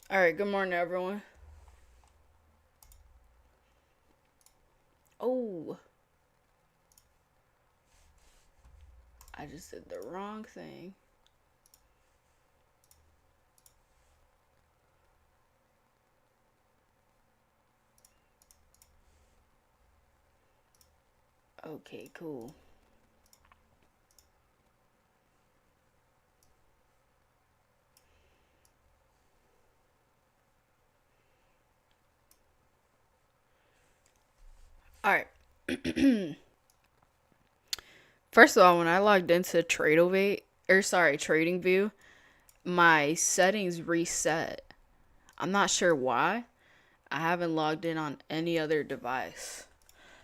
All right, good morning, everyone. Oh, I just did the wrong thing. Okay, cool. All right. First of all, when I logged into Trading View, my settings reset. I'm not sure why. I haven't logged in on any other device.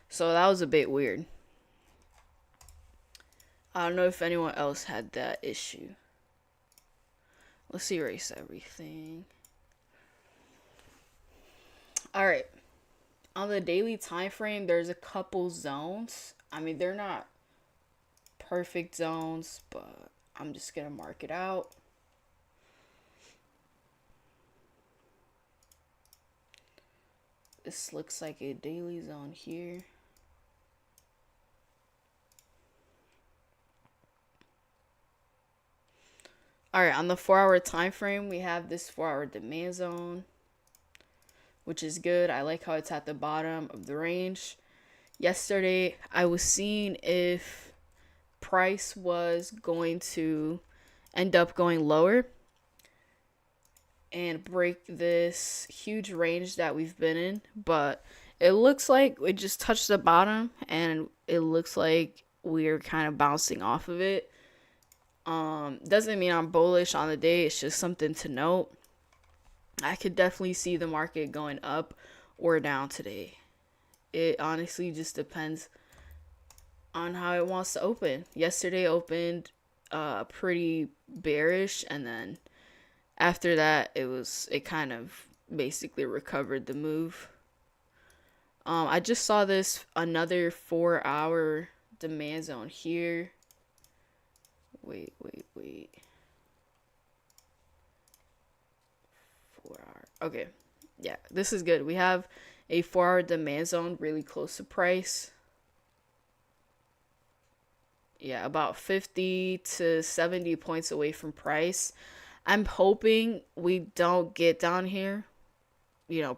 So that was a bit weird. I don't know if anyone else had that issue. Let's erase everything. All right. On the daily time frame, there's a couple zones. I mean, they're not perfect zones, but I'm just gonna mark it out. This looks like a daily zone here. All right, on the 4 hour time frame, we have this 4 hour demand zone, which is good. I like how it's at the bottom of the range. Yesterday, I was seeing if price was going to end up going lower and break this huge range that we've been in, but it looks like we just touched the bottom and it looks like we're kind of bouncing off of it. Doesn't mean I'm bullish on the day, it's just something to note. I could definitely see the market going up or down today. It honestly just depends on how it wants to open. Yesterday opened pretty bearish, and then after that it kind of basically recovered the move. I just saw this another 4 hour demand zone here. Wait. 4 hour. Okay. Yeah, this is good. We have a 4 hour demand zone really close to price. Yeah, about 50 to 70 points away from price. I'm hoping we don't get down here,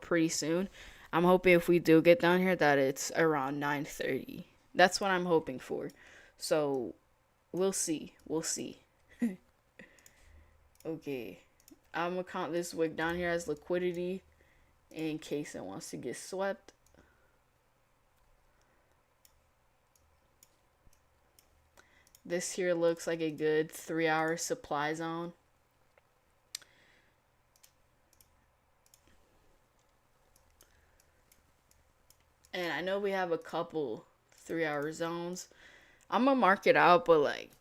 pretty soon. I'm hoping if we do get down here that it's around 9:30. That's what I'm hoping for. So, we'll see. We'll see. Okay. I'm gonna count this wick down here as liquidity in case it wants to get swept. This here looks like a good 3 hour supply zone. And I know we have a couple 3 hour zones. I'm gonna mark it out, but like,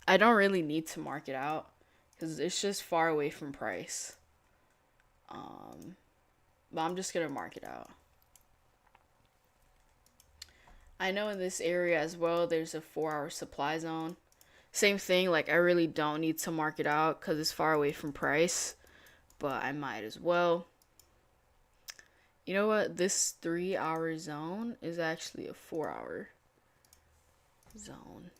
I don't really need to mark it out because it's just far away from price. Um, but I'm just gonna mark it out. I know in this area as well, there's a 4 hour supply zone. Same thing, like, I really don't need to mark it out because it's far away from price, but I might as well. You know what? This 3 hour zone is actually a 4 hour zone.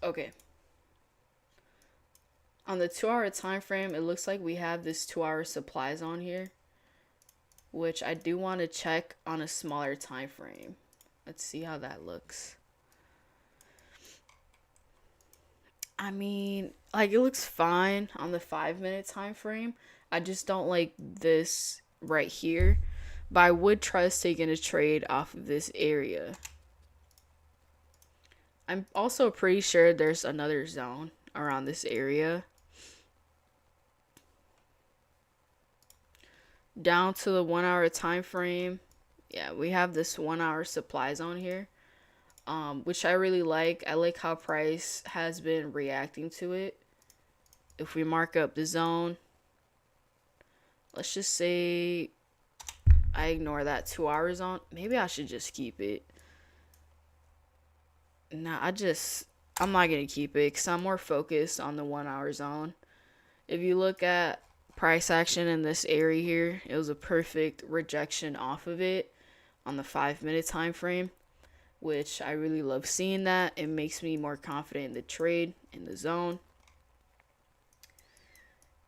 Okay. On the 2 hour time frame, it looks like we have this 2 hour supply zone here, which I do want to check on a smaller time frame. Let's see how that looks. I mean, like, it looks fine on the 5 minute time frame. I just don't like this right here. But I would trust taking a trade off of this area. I'm also pretty sure there's another zone around this area. Down to the 1 hour time frame. Yeah, we have this 1 hour supply zone here. Which I really like. I like how price has been reacting to it. If we mark up the zone, let's just say I ignore that 2 hour zone. Maybe I should just keep it. Nah, I'm not gonna keep it because I'm more focused on the 1 hour zone. If you look at price action in this area here, it was a perfect rejection off of it on the 5 minute time frame, which I really love seeing that. It makes me more confident in the trade in the zone.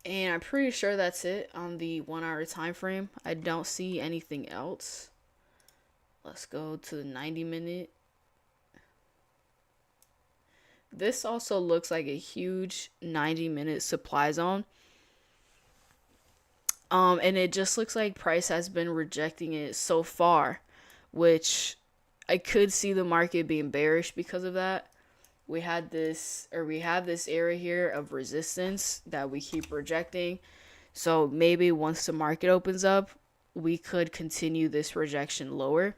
And I'm pretty sure that's it on the 1 hour time frame. I don't see anything else. Let's go to the 90 minute. This also looks like a huge 90 minute supply zone. And it just looks like price has been rejecting it so far, which I could see the market being bearish because of that. We have this area here of resistance that we keep rejecting. So maybe once the market opens up, we could continue this rejection lower.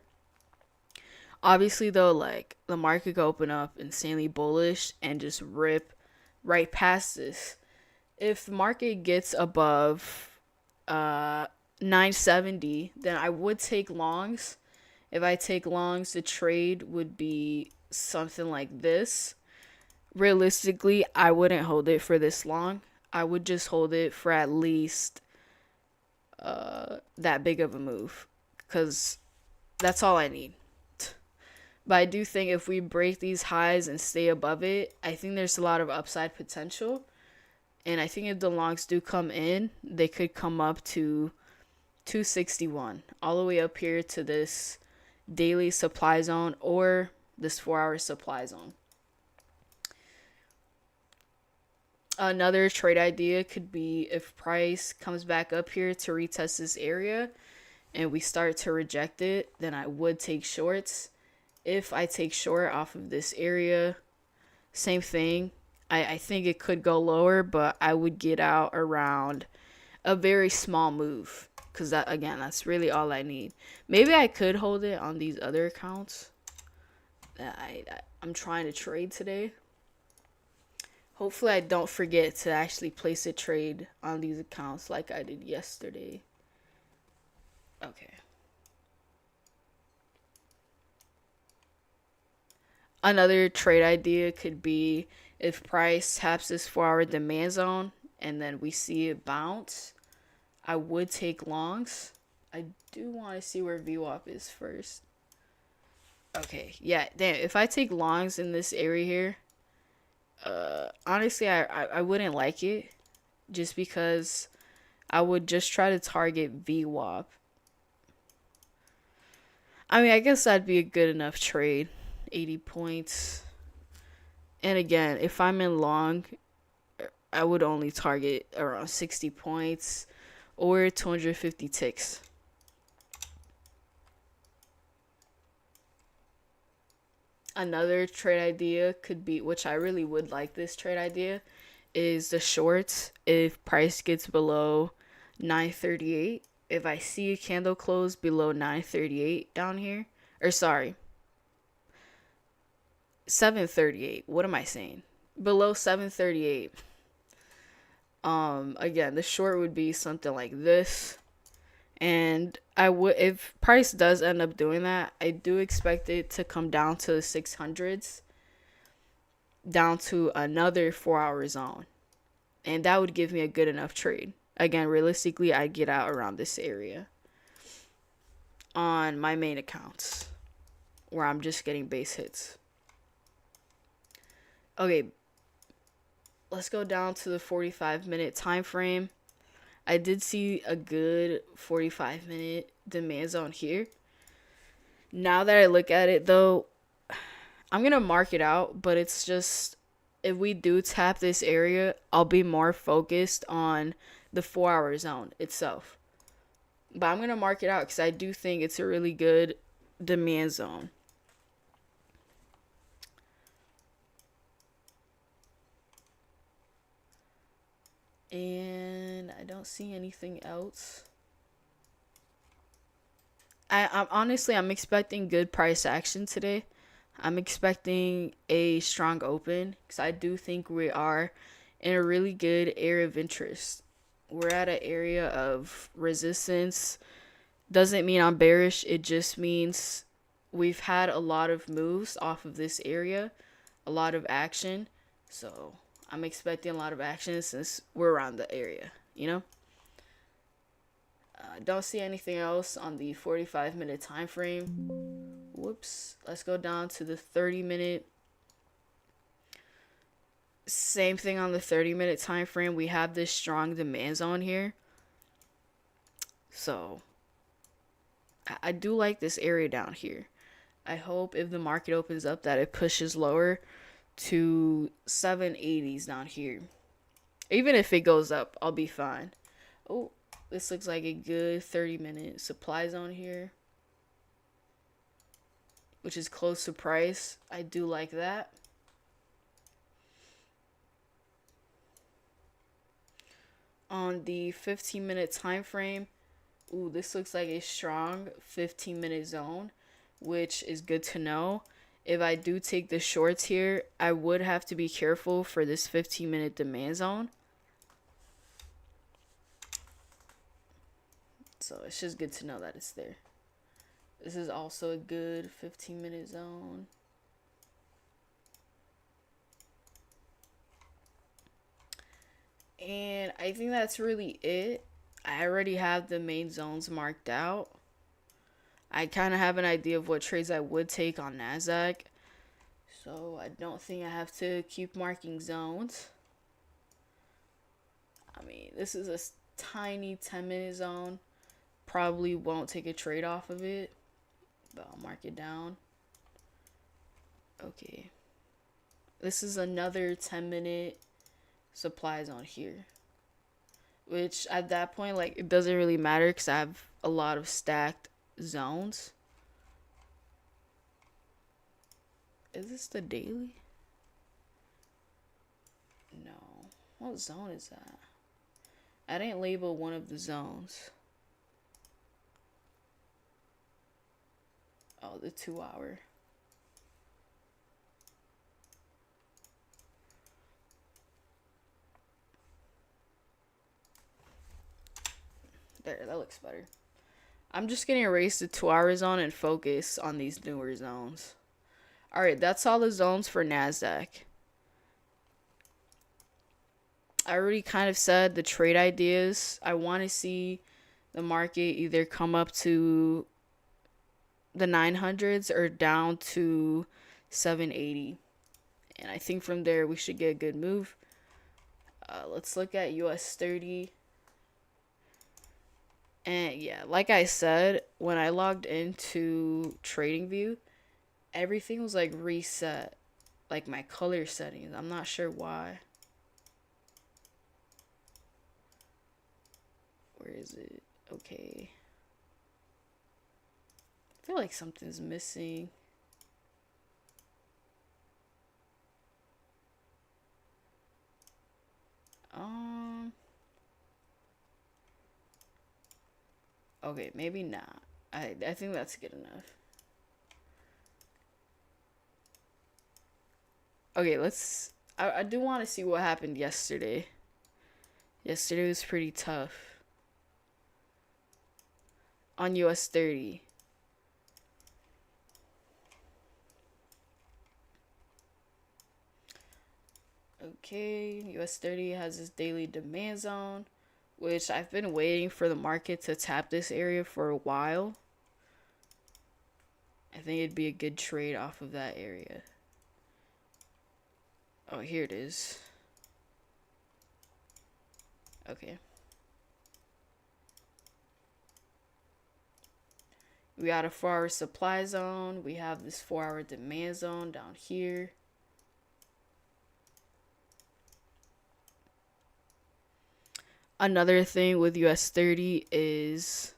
Obviously, though, like the market could open up insanely bullish and just rip right past this. If the market gets above 970, then I would take longs. If I take longs, the trade would be something like this. Realistically, I wouldn't hold it for this long. I would just hold it for at least that big of a move because that's all I need. But I do think if we break these highs and stay above it, I think there's a lot of upside potential. And I think if the longs do come in, they could come up to 261, all the way up here to this daily supply zone or this 4 hour supply zone. Another trade idea could be if price comes back up here to retest this area and we start to reject it, then I would take shorts. If I take short off of this area, same thing. I think it could go lower, but I would get out around a very small move because that, again, that's really all I need. Maybe I could hold it on these other accounts that I'm trying to trade today. Hopefully I don't forget to actually place a trade on these accounts like I did yesterday. Okay. Another trade idea could be if price taps this 4 hour demand zone and then we see it bounce, I would take longs. I do want to see where VWAP is first. Okay, yeah, damn. If I take longs in this area here, honestly, I wouldn't like it just because I would just try to target VWAP. I mean, I guess that'd be a good enough trade. 80 points. And again, if I'm in long, I would only target around 60 points or 250 ticks. Another trade idea could be, which I really would like this trade idea, is the shorts. If price gets below 938, if I see a candle close below 938 down here, or sorry, 738. What am I saying? Below 738. Again, the short would be something like this. And I would, if price does end up doing that, I do expect it to come down to the 600s, down to another 4 hour zone. And that would give me a good enough trade. Again, realistically, I get out around this area on my main accounts where I'm just getting base hits. Okay, let's go down to the 45-minute time frame. I did see a good 45-minute demand zone here. Now that I look at it, though, I'm going to mark it out, but it's just if we do tap this area, I'll be more focused on the 4 hour zone itself. But I'm going to mark it out because I do think it's a really good demand zone. And I don't see anything else. I'm honestly, I'm expecting good price action today. I'm expecting a strong open because I do think we are in a really good area of interest. We're at an area of resistance. Doesn't mean I'm bearish. It just means we've had a lot of moves off of this area, a lot of action. So I'm expecting a lot of action since we're around the area, you know? Don't see anything else on the 45-minute time frame. Whoops. Let's go down to the 30-minute. Same thing on the 30-minute time frame. We have this strong demand zone here. So I do like this area down here. I hope if the market opens up that it pushes lower to 780s down here. Even if it goes up, I'll be fine. Oh, this looks like a good 30-minute supply zone here, which is close to price. I do like that. On the 15-minute time frame, ooh, this looks like a strong 15-minute zone, which is good to know. If I do take the shorts here, I would have to be careful for this 15-minute demand zone. So it's just good to know that it's there. This is also a good 15-minute zone. And I think that's really it. I already have the main zones marked out. I kind of have an idea of what trades I would take on NASDAQ. So I don't think I have to keep marking zones. I mean, this is a tiny 10-minute zone. Probably won't take a trade off of it, but I'll mark it down. Okay. This is another 10-minute supply zone here. Which at that point, like, it doesn't really matter because I have a lot of stacked zones. Is this the daily? No. What zone is that? I didn't label one of the zones. Oh, the 2 hour. There, that looks better. I'm just gonna erase the 2 hour zone and focus on these newer zones. Alright, that's all the zones for NASDAQ. I already kind of said the trade ideas. I want to see the market either come up to the 900s or down to 780. And I think from there we should get a good move. Let's look at US 30. And yeah, like I said, when I logged into TradingView, everything was like reset. Like my color settings. I'm not sure why. Where is it? Okay. I feel like something's missing. Okay, maybe not. I think that's good enough. Okay, I do want to see what happened yesterday. Yesterday was pretty tough. On US 30. Okay, US 30 has this daily demand zone, which I've been waiting for the market to tap this area for a while. I think it'd be a good trade off of that area. Oh, here it is. Okay. We got a 4 hour supply zone. We have this 4 hour demand zone down here. Another thing with US 30 is,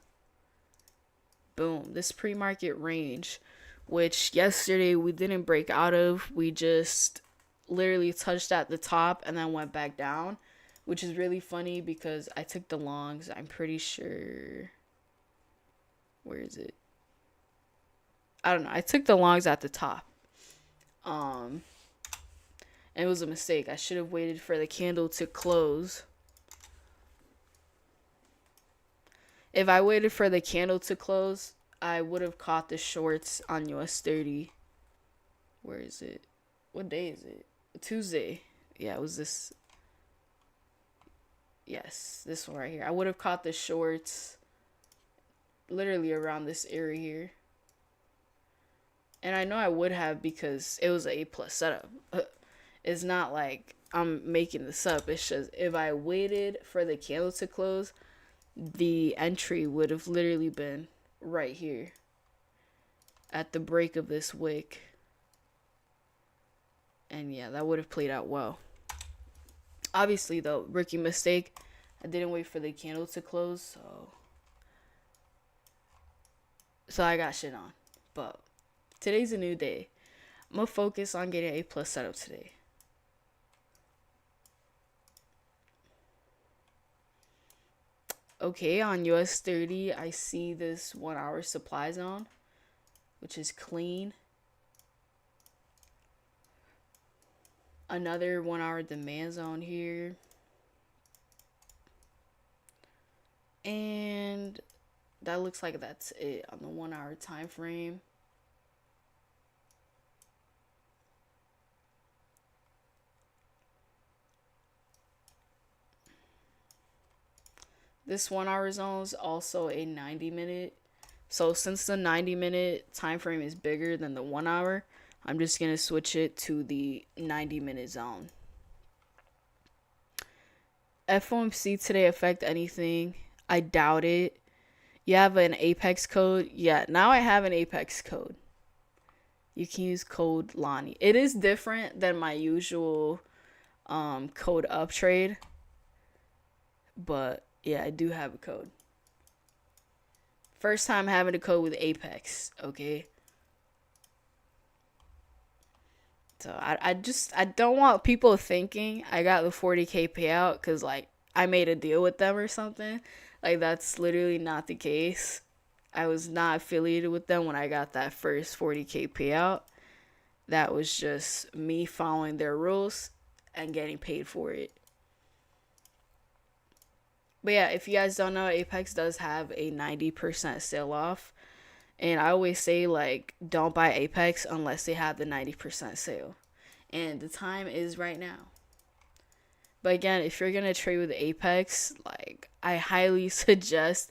boom, this pre-market range, which yesterday we didn't break out of. We just literally touched at the top and then went back down, which is really funny because I took the longs. I'm pretty sure. Where is it? I don't know. I took the longs at the top. And it was a mistake. I should have waited for the candle to close. If I waited for the candle to close, I would have caught the shorts on US 30. Where is it? What day is it? Tuesday. Yeah, it was this. Yes, this one right here. I would have caught the shorts literally around this area here. And I know I would have because it was an A plus setup. It's not like I'm making this up. It's just if I waited for the candle to close, the entry would have literally been right here at the break of this wick. And yeah, that would have played out well. Obviously, though, rookie mistake. I didn't wait for the candle to close, so I got shit on. But today's a new day. I'm gonna focus on getting A plus setup today. Okay, on US 30, I see this 1 hour supply zone, which is clean. Another 1 hour demand zone here. And that looks like that's it on the 1 hour time frame. This 1 hour zone is also a 90-minute. So since the 90-minute time frame is bigger than the 1 hour, I'm just going to switch it to the 90-minute zone. FOMC today affect anything? I doubt it. You have an Apex code? Yeah, now I have an Apex code. You can use code Lonnie. It is different than my usual code uptrade. But yeah, I do have a code. First time having a code with Apex, okay? So I don't want people thinking I got the 40K payout because like I made a deal with them or something. Like that's literally not the case. I was not affiliated with them when I got that first 40K payout. That was just me following their rules and getting paid for it. But yeah, if you guys don't know, Apex does have a 90% sell off. And I always say, like, don't buy Apex unless they have the 90% sale. And the time is right now. But again, if you're going to trade with Apex, like, I highly suggest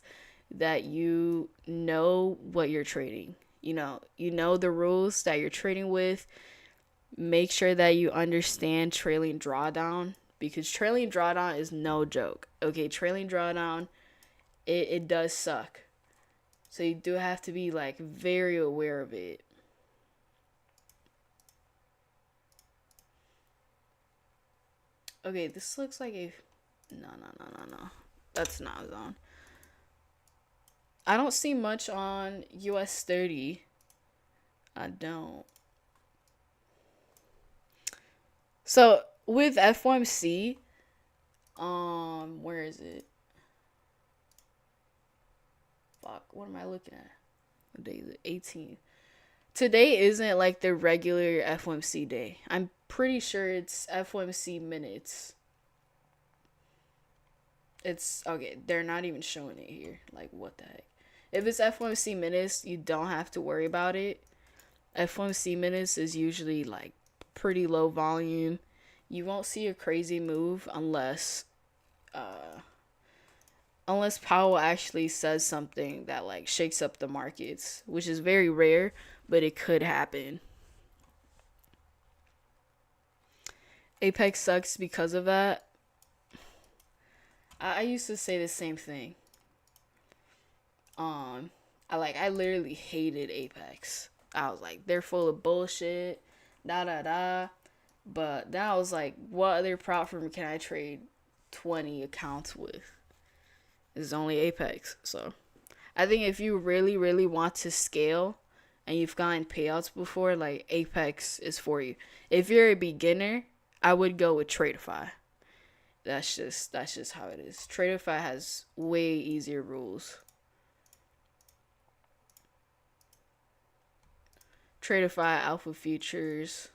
that you know what you're trading. You know the rules that you're trading with. Make sure that you understand trailing drawdown. Because trailing drawdown is no joke. Okay, trailing drawdown, it does suck. So you do have to be like very aware of it. Okay, this looks like a no. That's not zone. I don't see much on US 30. I don't. So with FOMC, where is it? Fuck, what am I looking at? What day is it? 18th. Today isn't like the regular FOMC day. I'm pretty sure it's FOMC minutes. It's okay, they're not even showing it here. Like, what the heck? If it's FOMC minutes, you don't have to worry about it. FOMC minutes is usually like pretty low volume. You won't see a crazy move unless Powell actually says something that like shakes up the markets, which is very rare, but it could happen. Apex sucks because of that. I used to say the same thing. I literally hated Apex. I was like, they're full of bullshit, da da da. But then I was like, what other prop firm can I trade 20 accounts with? It's only Apex. So I think if you really, really want to scale and you've gotten payouts before, like Apex is for you. If you're a beginner, I would go with Tradeify. That's just how it is. Tradeify has way easier rules. Tradeify, Alpha Futures.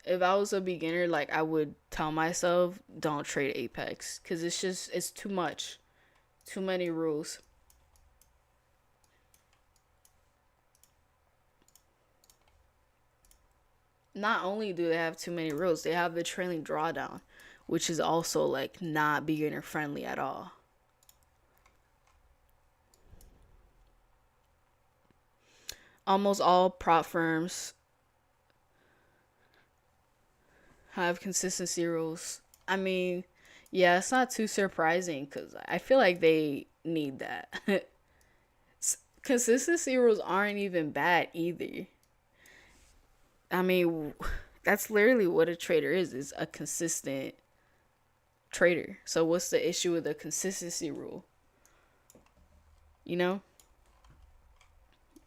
If I was a beginner, like I would tell myself, don't trade Apex, cause it's too much, too many rules. not only do they have too many rules, they have the trailing drawdown, which is also like not beginner friendly at all. Almost all prop firms have consistency rules. I mean, yeah, it's not too surprising because I feel like they need that. Consistency rules aren't even bad either. I mean, that's literally what a trader is a consistent trader. So what's the issue with the consistency rule? You know?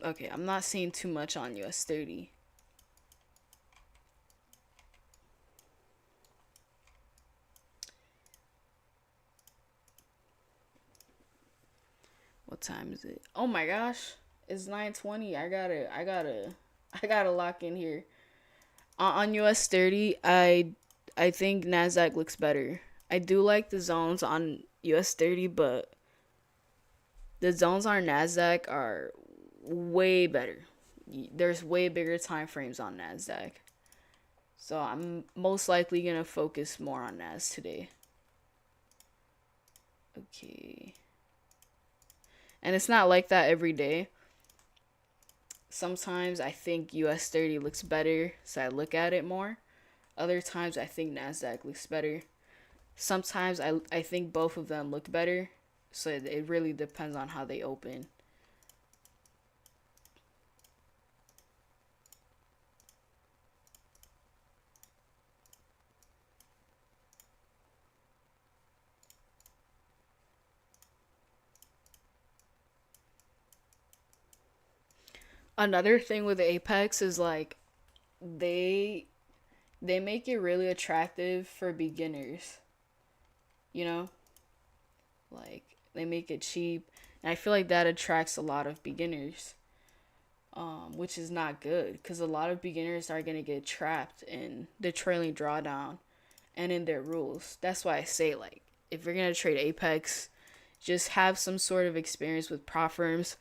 Okay, I'm not seeing too much on US 30. What time is it? Oh my gosh. It's 9:20. I gotta lock in here. On US 30, I think Nasdaq looks better. I do like the zones on US 30, but the zones on Nasdaq are way better. There's way bigger time frames on Nasdaq. So I'm most likely gonna focus more on Nas today. Okay. And it's not like that every day. Sometimes I think US 30 looks better, so I look at it more. Other times I think Nasdaq looks better. Sometimes I think both of them look better, so it really depends on how they open. Another thing with Apex is like they they make it really attractive for beginners, you know? Like they make it cheap, and I feel like that attracts a lot of beginners. Which is not good because a lot of beginners are gonna get trapped in the trailing drawdown and in their rules. That's why I say like if you're gonna trade Apex, just have some sort of experience with prop firms.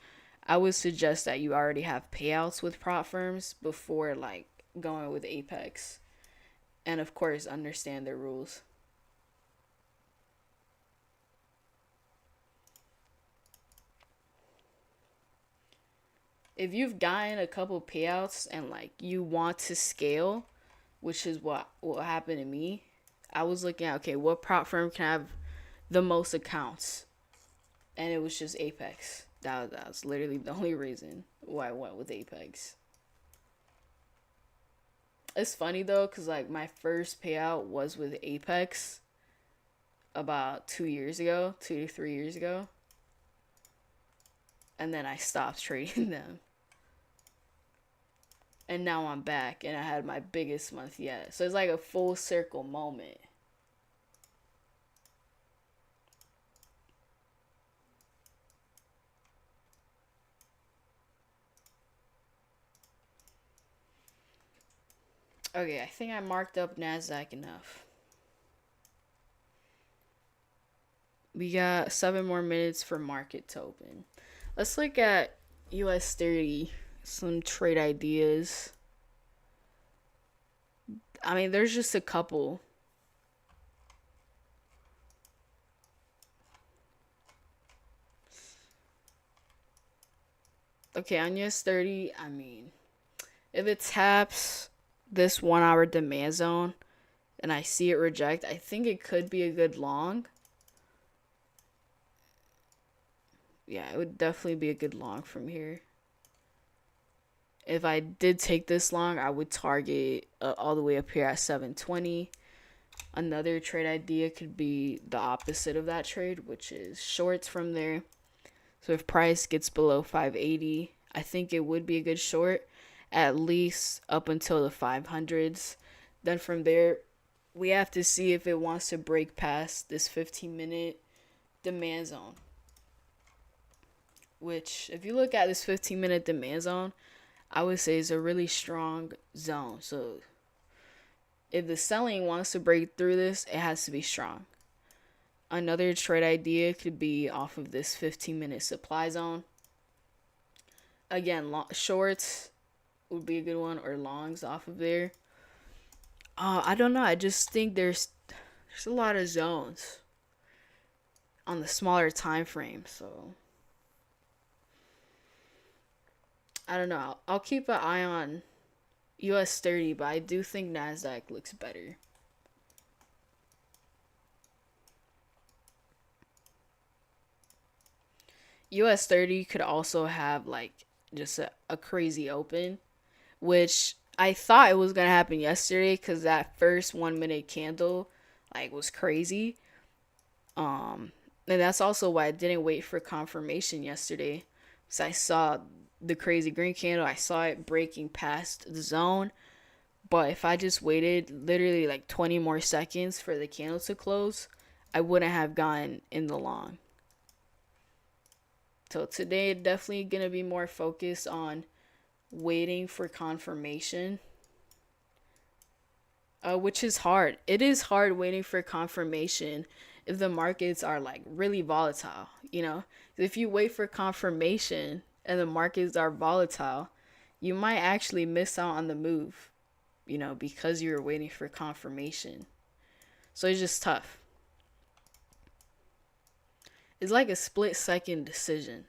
I would suggest that you already have payouts with prop firms before like going with Apex, and of course understand their rules. If you've gotten a couple payouts and like you want to scale, which is what happened to me, I was looking at okay, what prop firm can have the most accounts, and it was just Apex. That was literally the only reason why I went with Apex. It's funny though, cause like my first payout was with Apex about 2 years ago, 2 to 3 years ago, and then I stopped trading them, and now I'm back, and I had my biggest month yet. So it's like a full circle moment. Okay, I think I marked up Nasdaq enough. We got 7 more minutes for market to open. Let's look at US 30, some trade ideas. I mean, there's just a couple. Okay, on US 30, I mean, if it taps this 1 hour demand zone and I see it reject, I think it could be a good long. Yeah, it would definitely be a good long from here. If I did take this long, I would target all the way up here at 720. Another trade idea could be the opposite of that trade, which is shorts from there. So if price gets below 580, I think it would be a good short, at least up until the 500s. Then from there, we have to see if it wants to break past this 15-minute demand zone. Which, if you look at this 15-minute demand zone, I would say is a really strong zone. So if the selling wants to break through this, it has to be strong. Another trade idea could be off of this 15-minute supply zone. Again, shorts would be a good one, or longs off of there. I don't know. I just think there's a lot of zones on the smaller time frame, so I don't know. I'll keep an eye on US 30, but I do think Nasdaq looks better. US 30 could also have like just a crazy open, which I thought it was gonna happen yesterday because that first 1 minute candle like was crazy. Um, and that's also why I didn't wait for confirmation yesterday. So I saw the crazy green candle. I saw it breaking past the zone. But if I just waited literally like 20 more seconds for the candle to close, I wouldn't have gotten in the long. So today definitely gonna be more focused on waiting for confirmation, which is hard. It is hard waiting for confirmation if the markets are like really volatile. If you wait for confirmation and the markets are volatile, you might actually miss out on the move, because you're waiting for confirmation. So it's just tough. It's like a split second decision.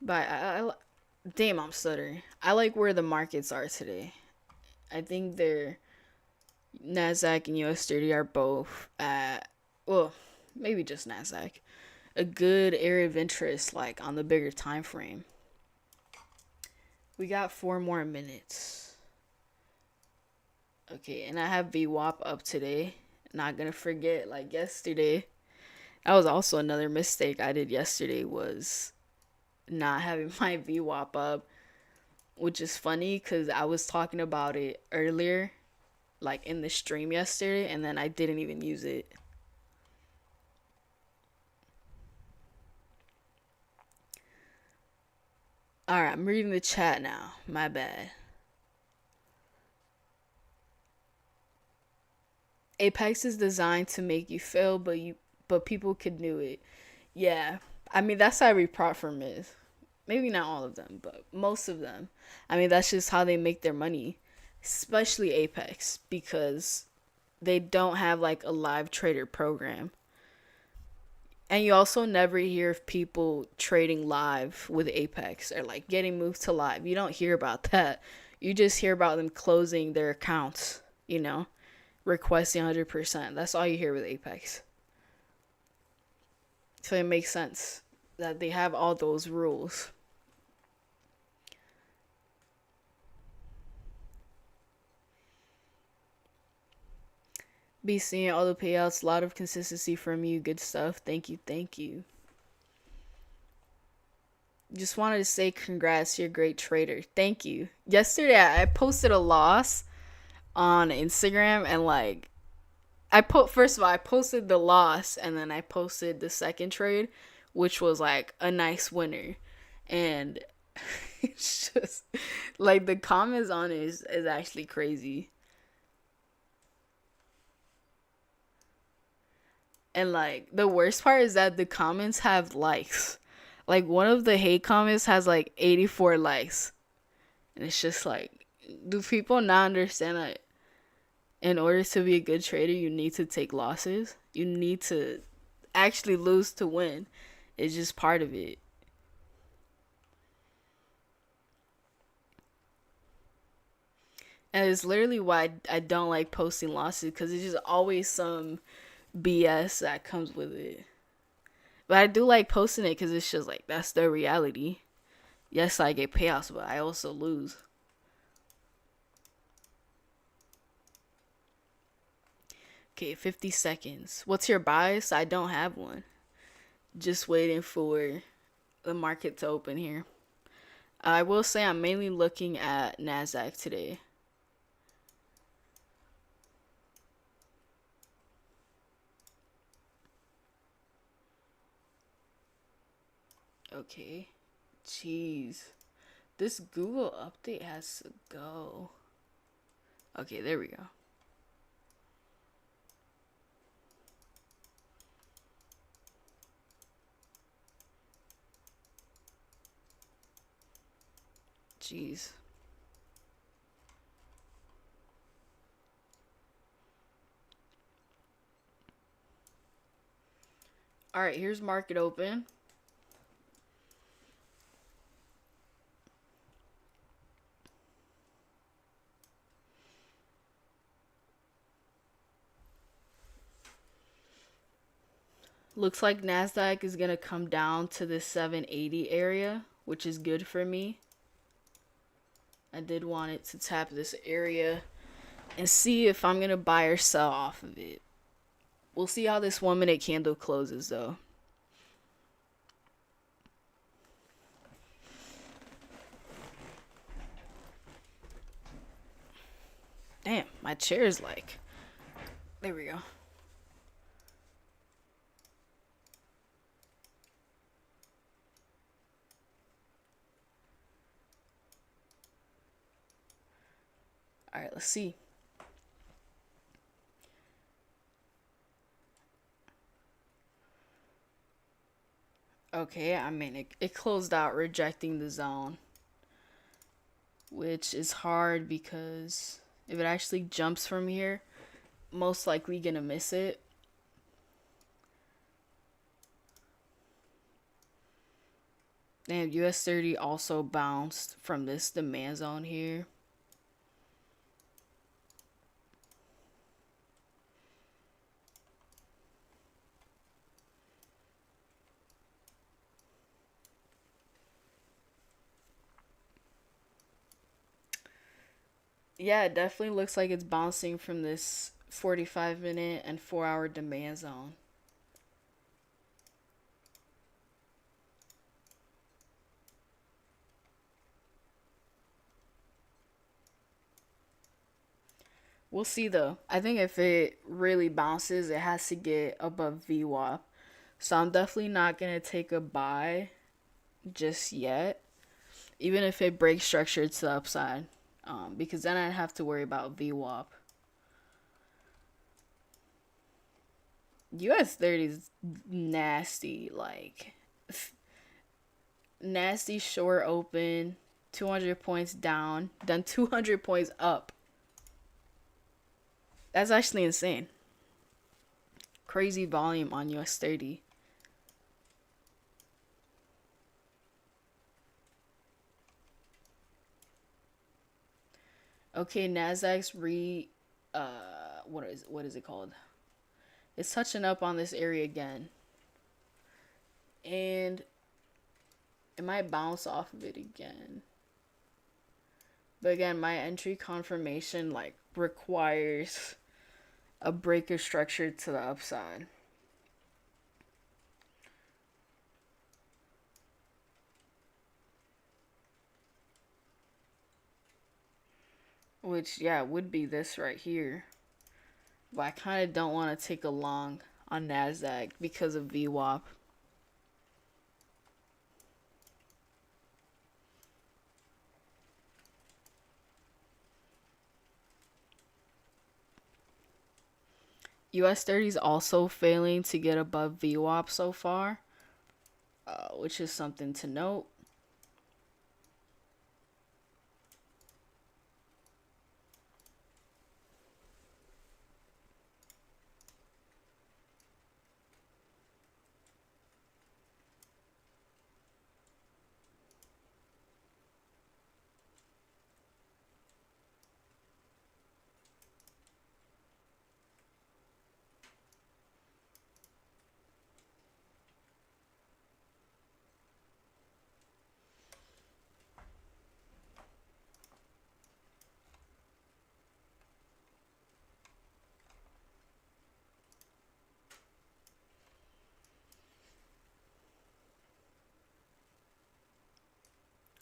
But damn, I'm stuttering. I like where the markets are today. I think they're Nasdaq and US 30 are both at, well, maybe just Nasdaq, a good area of interest like on the bigger time frame. We got 4 more minutes. Okay, and I have VWAP up today. Not gonna forget, like yesterday. That was also another mistake I did yesterday, was not having my VWAP up, which is funny because I was talking about it earlier, like in the stream yesterday, and then I didn't even use it. Alright, I'm reading the chat now. My bad. Apex is designed to make you fail, but people could do it. Yeah. I mean, that's how every platform is. Maybe not all of them, but most of them. I mean, that's just how they make their money, especially Apex, because they don't have like a live trader program. And you also never hear of people trading live with Apex or like getting moved to live. You don't hear about that. You just hear about them closing their accounts, requesting 100%. That's all you hear with Apex. So it makes sense that they have all those rules. Be seeing all the payouts, a lot of consistency from you. Good stuff. Thank you. Thank you. Just wanted to say congrats. You're a great trader. Thank you. Yesterday, I posted a loss on Instagram, and like, first of all, I posted the loss, and then I posted the second trade, which was like a nice winner. And it's just like the comments on it is actually crazy. And like the worst part is that the comments have likes. Like one of the hate comments has like 84 likes. And it's just like, do people not understand that in order to be a good trader, you need to take losses? You need to actually lose to win. It's just part of it. And it's literally why I don't like posting losses, because it's just always some BS that comes with it. But I do like posting it because it's just like, that's the reality. Yes, I get payouts, but I also lose. Okay, 50 seconds. What's your bias? I don't have one. Just waiting for the market to open here. I will say I'm mainly looking at NASDAQ today. Okay. Jeez. This Google update has to go. Okay, there we go. Jeez. All right, here's market open. Looks like NASDAQ is going to come down to the 780 area, which is good for me. I did want it to tap this area and see if I'm going to buy or sell off of it. We'll see how this 1 minute candle closes though. Damn, my chair is like. There we go. All right, let's see. Okay, I mean, it closed out rejecting the zone, which is hard because if it actually jumps from here, most likely gonna miss it. And US 30 also bounced from this demand zone here. Yeah, it definitely looks like it's bouncing from this 45-minute and 4-hour demand zone. We'll see though. I think if it really bounces, it has to get above VWAP. So I'm definitely not going to take a buy just yet, even if it breaks structure to the upside, because then I'd have to worry about VWAP. US 30 is nasty, like nasty short open, 200 points down, then 200 points up. That's actually insane. Crazy volume on US 30. Okay, Nasdaq's what is it called? It's touching up on this area again. And it might bounce off of it again. But again, my entry confirmation like requires a breaker structure to the upside. Which, yeah, would be this right here. But I kind of don't want to take a long on NASDAQ because of VWAP. US 30 is also failing to get above VWAP so far, which is something to note.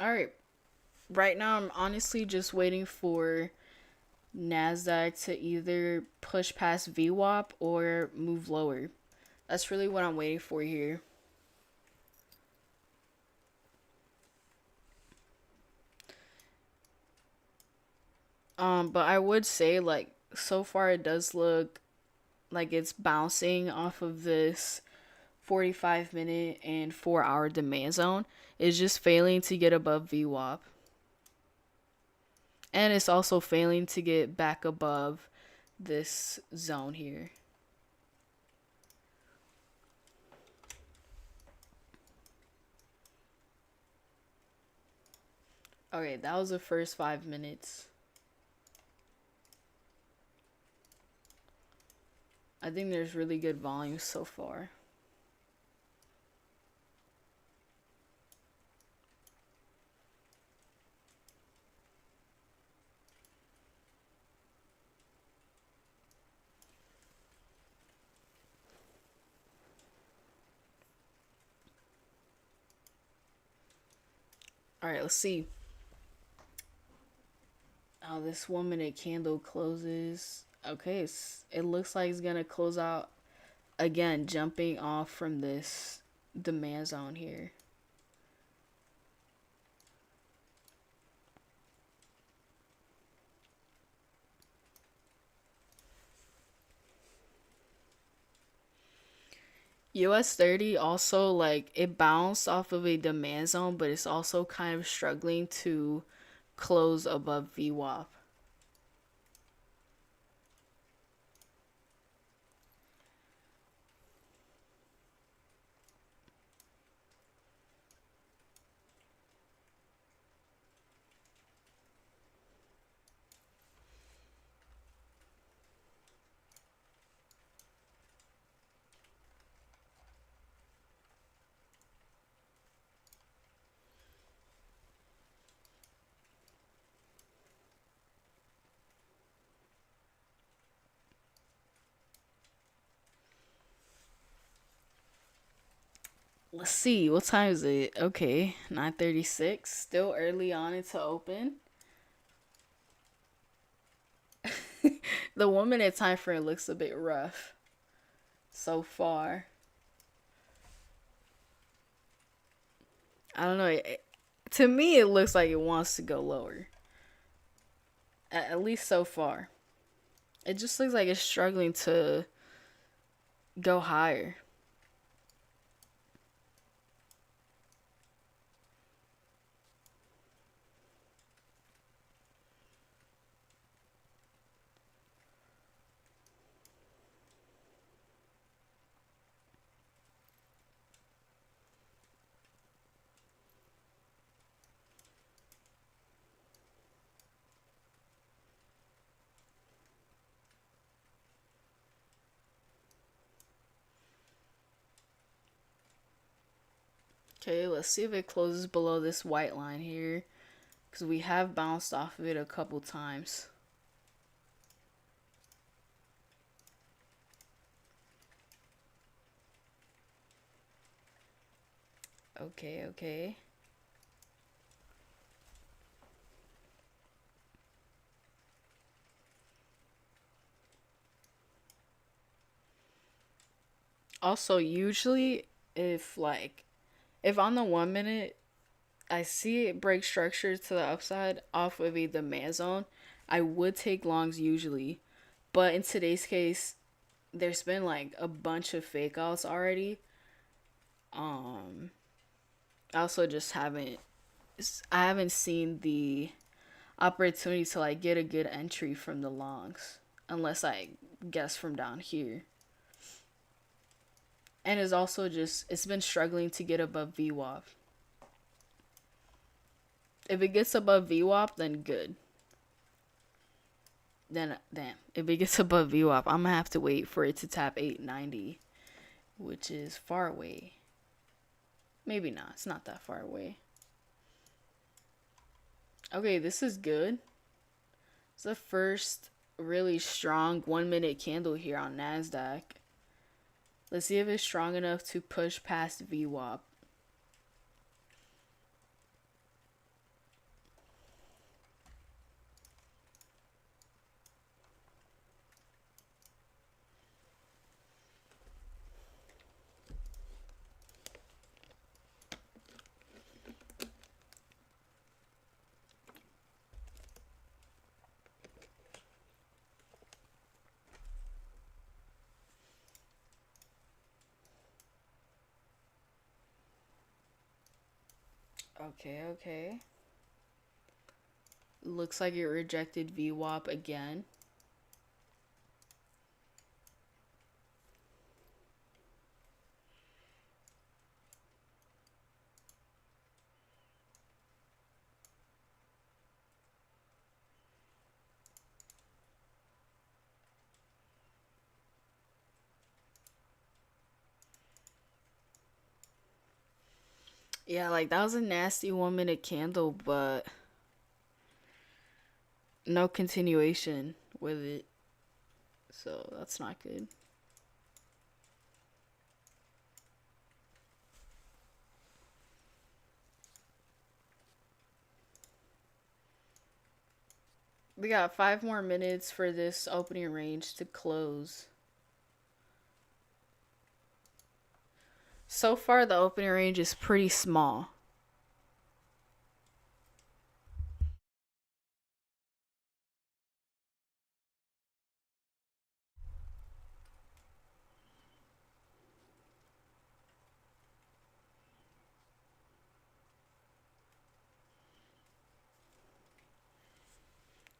All right. Right now, I'm honestly just waiting for NASDAQ to either push past VWAP or move lower. That's really what I'm waiting for here. But I would say like so far it does look like it's bouncing off of this 45-minute and 4 hour demand zone. It's just failing to get above VWAP. And it's also failing to get back above this zone here. Okay, that was the first 5 minutes. I think there's really good volume so far. All right, let's see how this 1 minute candle closes. Okay, it looks like it's gonna close out again, jumping off from this demand zone here. US 30 also like it bounced off of a demand zone, but it's also kind of struggling to close above VWAP. Let's see, what time is it? Okay, 9:36. Still early on into open. The 1 minute time frame looks a bit rough so far. I don't know. To me, it looks like it wants to go lower. At least so far. It just looks like it's struggling to go higher. Okay, let's see if it closes below this white line here. Because we have bounced off of it a couple times. Okay, okay. Also, usually, if on the 1 minute I see it break structure to the upside off of a demand zone, I would take longs usually. But in today's case, there's been like a bunch of fake outs already. Um, I also just I haven't seen the opportunity to like get a good entry from the longs unless I guess from down here. And it's also just it's been struggling to get above VWAP. If it gets above VWAP, then good. Then damn, if it gets above VWAP, I'm gonna have to wait for it to tap 890, which is far away. Maybe not. It's not that far away. Okay, this is good. It's the first really strong 1 minute candle here on NASDAQ. Let's see if it's strong enough to push past VWAP. Okay, okay. Looks like it rejected VWAP again. Yeah, like that was a nasty 1 minute candle, but no continuation with it. So that's not good. We got 5 more minutes for this opening range to close. So far, the opening range is pretty small.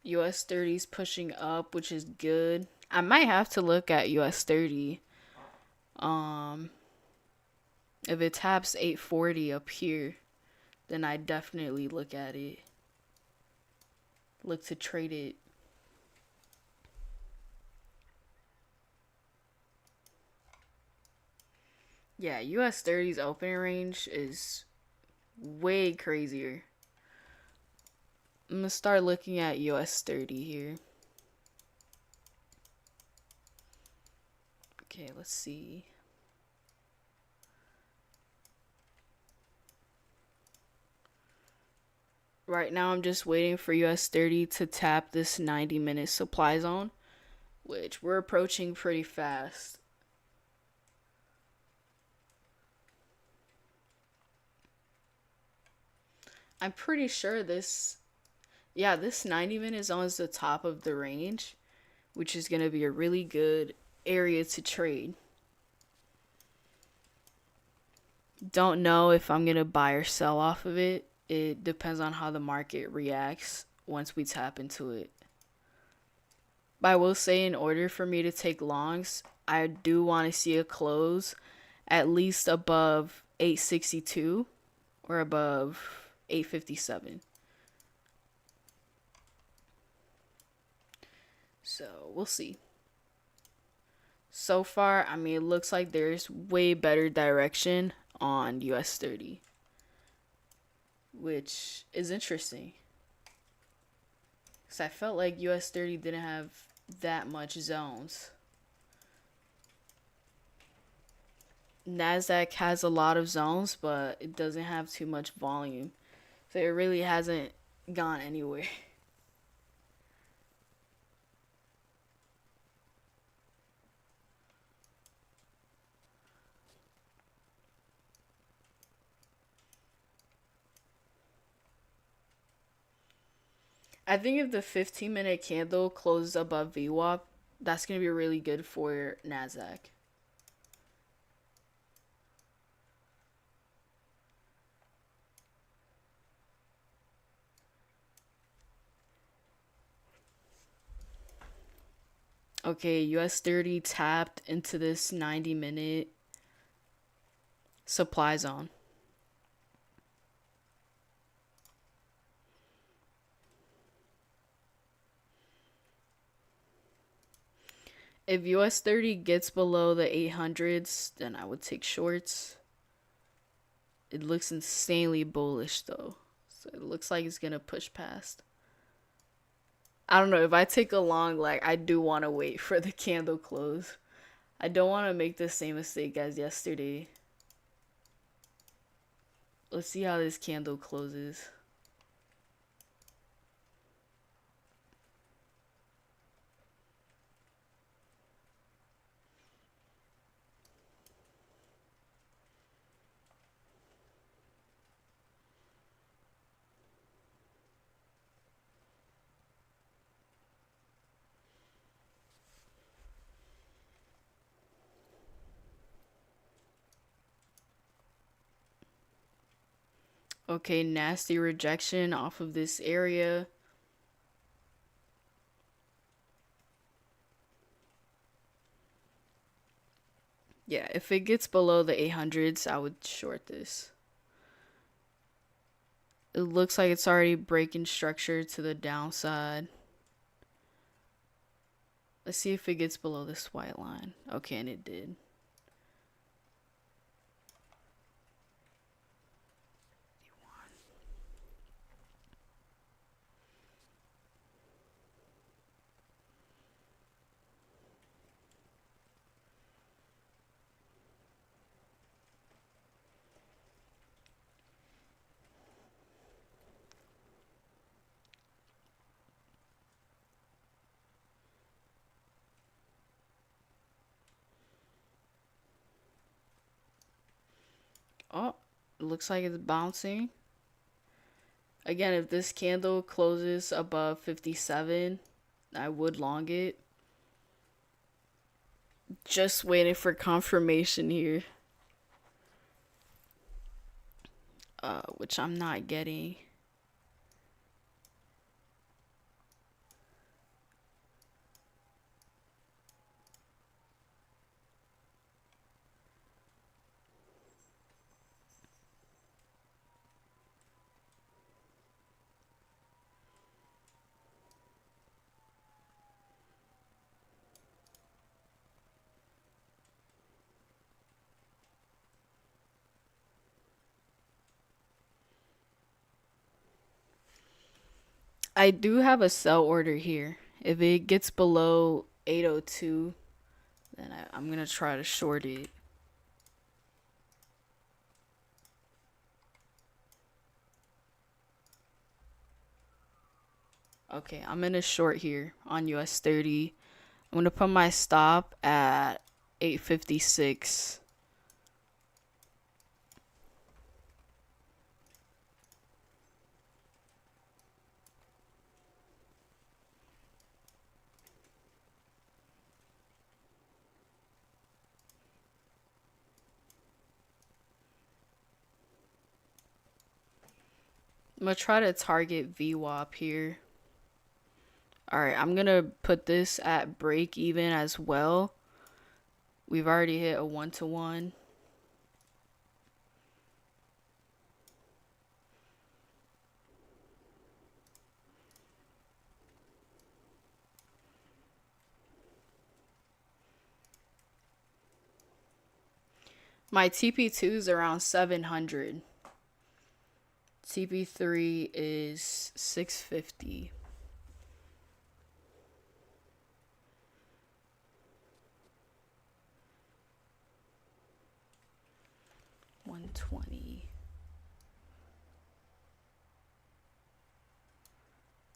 US 30's pushing up, which is good. I might have to look at US 30. Um, if it taps 840 up here, then I definitely look at it. Look to trade it. Yeah, US 30's opening range is way crazier. I'm gonna start looking at US 30 here. Okay, let's see. Right now, I'm just waiting for US 30 to tap this 90-minute supply zone, which we're approaching pretty fast. I'm pretty sure this 90-minute zone is the top of the range, which is going to be a really good area to trade. Don't know if I'm going to buy or sell off of it. It depends on how the market reacts once we tap into it. But I will say, in order for me to take longs, I do want to see a close at least above 862 or above 857. So we'll see. So far, I mean, it looks like there's way better direction on US 30, which is interesting. Because I felt like US 30 didn't have that much zones. NASDAQ has a lot of zones, but it doesn't have too much volume. So it really hasn't gone anywhere. I think if the 15-minute candle closes above VWAP, that's going to be really good for NASDAQ. Okay, US 30 tapped into this 90-minute supply zone. If US 30 gets below the 800s, then I would take shorts. It looks insanely bullish though. So it looks like it's going to push past. I don't know. If I take a long, like, I do want to wait for the candle close. I don't want to make the same mistake as yesterday. Let's see how this candle closes. Okay, nasty rejection off of this area. Yeah, if it gets below the 800s, I would short this. It looks like it's already breaking structure to the downside. Let's see if it gets below this white line. Okay, and it did. Oh, it looks like it's bouncing. Again, if this candle closes above 57, I would long it. Just waiting for confirmation here. Which I'm not getting. I do have a sell order here. If it gets below 802, then I'm gonna try to short it. Okay, I'm in a short here on US 30. I'm gonna put my stop at 856. I'm gonna try to target VWAP here. Alright, I'm gonna put this at break even as well. We've already hit a 1-to-1. My TP2 is around 700. TP3 is 650. $120.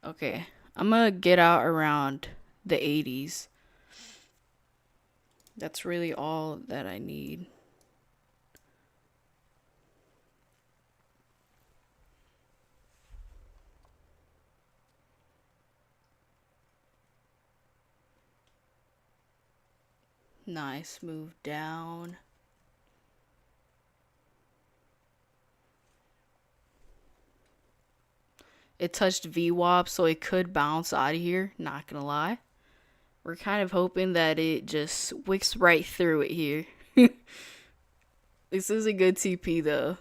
Okay, I'm gonna get out around the 80s. That's really all that I need. Nice move down. It touched VWAP, so it could bounce out of here, not gonna lie. We're kind of hoping that it just wicks right through it here. This is a good TP though.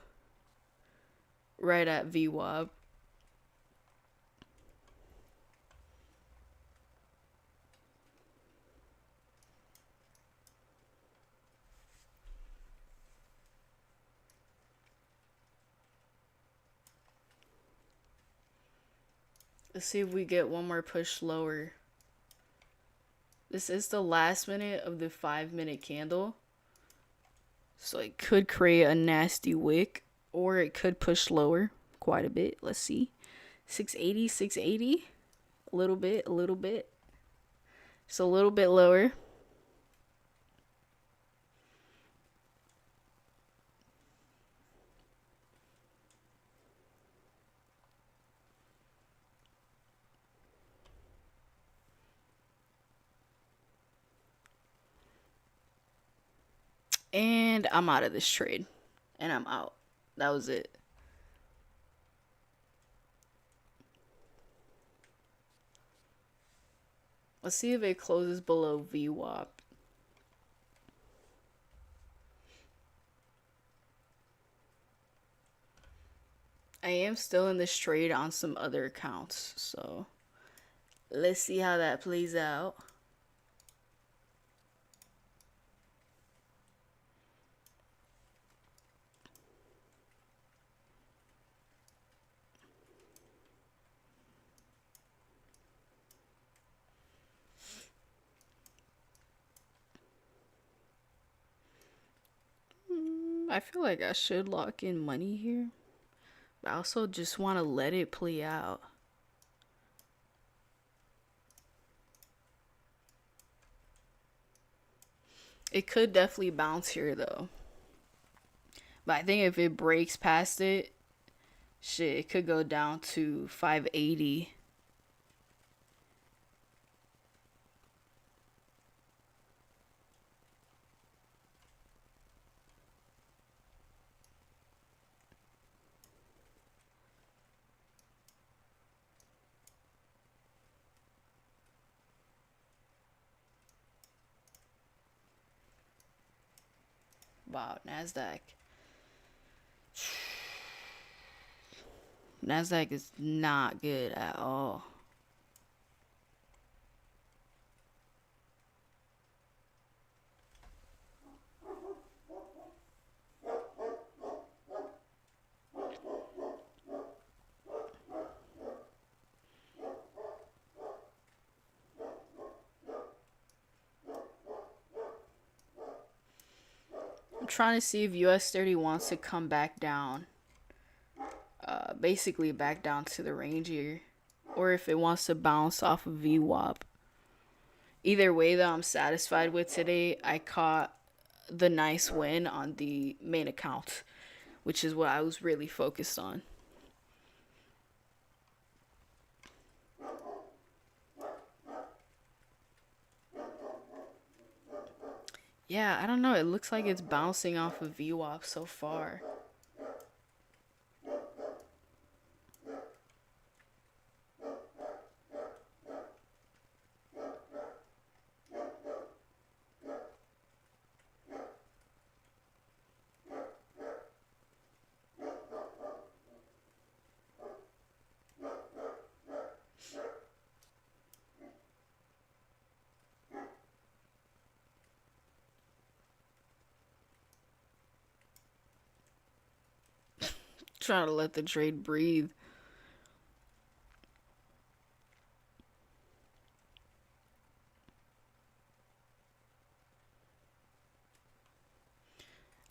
Right at VWAP. Let's see if we get one more push lower. This is the last minute of the 5-minute candle. So it could create a nasty wick, or it could push lower quite a bit. Let's see. 680, 680. A little bit, a little bit. Just a little bit lower. And I'm out of this trade. And I'm out. That was it. Let's see if it closes below VWAP. I am still in this trade on some other accounts, so let's see how that plays out. I feel like I should lock in money here, but I also just want to let it play out. It could definitely bounce here though. But I think if it breaks past it, shit, it could go down to 580. Wow, NASDAQ. NASDAQ is not good at all. I'm trying to see if US 30 wants to come back down. Basically back down to the range here. Or if it wants to bounce off of VWAP. Either way though, I'm satisfied with today. I caught the nice win on the main account, which is what I was really focused on. Yeah, I don't know. It looks like it's bouncing off of VWAP so far. Trying to let the trade breathe.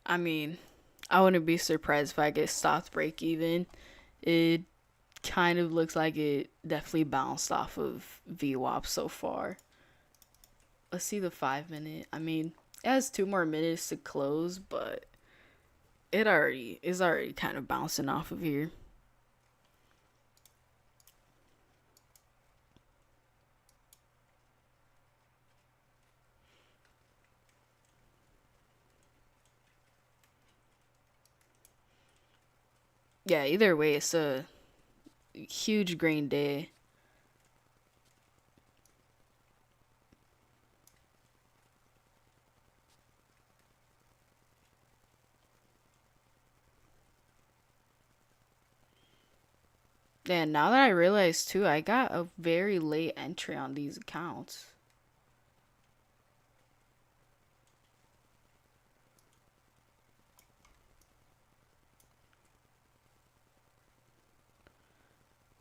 I mean, I wouldn't be surprised if I get stopped break even. It kind of looks like it definitely bounced off of VWAP so far. Let's see the 5 minute. I mean, it has 2 more minutes to close, but it already is already kind of bouncing off of here. Yeah, either way, it's a huge green day. And now that I realize too, I got a very late entry on these accounts.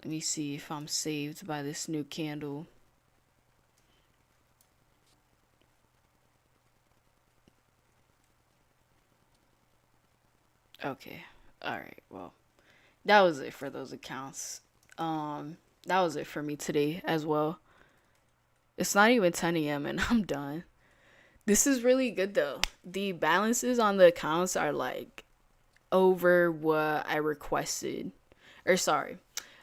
Let me see if I'm saved by this new candle. Okay. Alright, well. That was it for those accounts. That was it for me today as well. It's not even 10 a.m. and I'm done. This is really good though. The balances on the accounts are like over what I requested. Or sorry,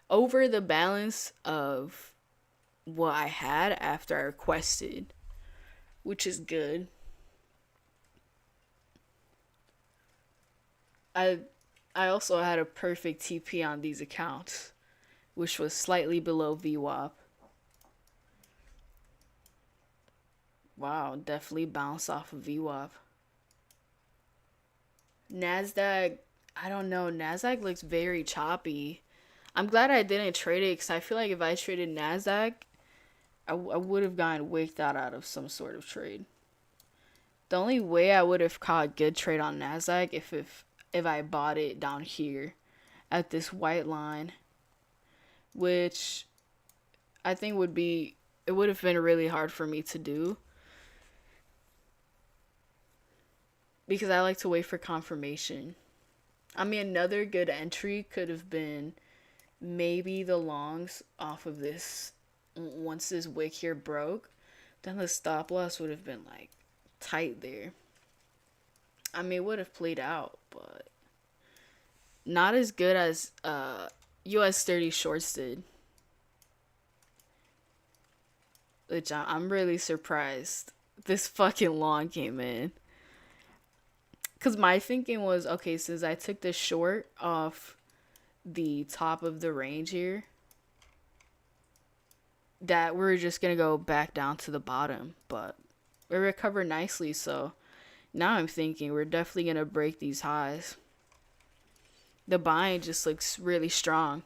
over the balance of what I had after I requested, which is good. I I also had a perfect TP on these accounts, which was slightly below VWAP. wow, definitely bounce off of VWAP. Nasdaq, I don't know. Nasdaq looks very choppy. I'm glad I didn't trade it because I feel like if I traded Nasdaq, I would have gotten wicked out of some sort of trade. The only way I would have caught a good trade on Nasdaq if I bought it down here at this white line, which I think it would have been really hard for me to do because I like to wait for confirmation. I mean, another good entry could have been maybe the longs off of this. Once this wick here broke, then the stop loss would have been like tight there. I mean, it would have played out, but not as good as US 30 shorts did. Which I'm really surprised this fucking long came in. Because my thinking was, okay, since I took the short off the top of the range here, that we're just going to go back down to the bottom. But we recovered nicely, so now I'm thinking we're definitely going to break these highs. The buying just looks really strong.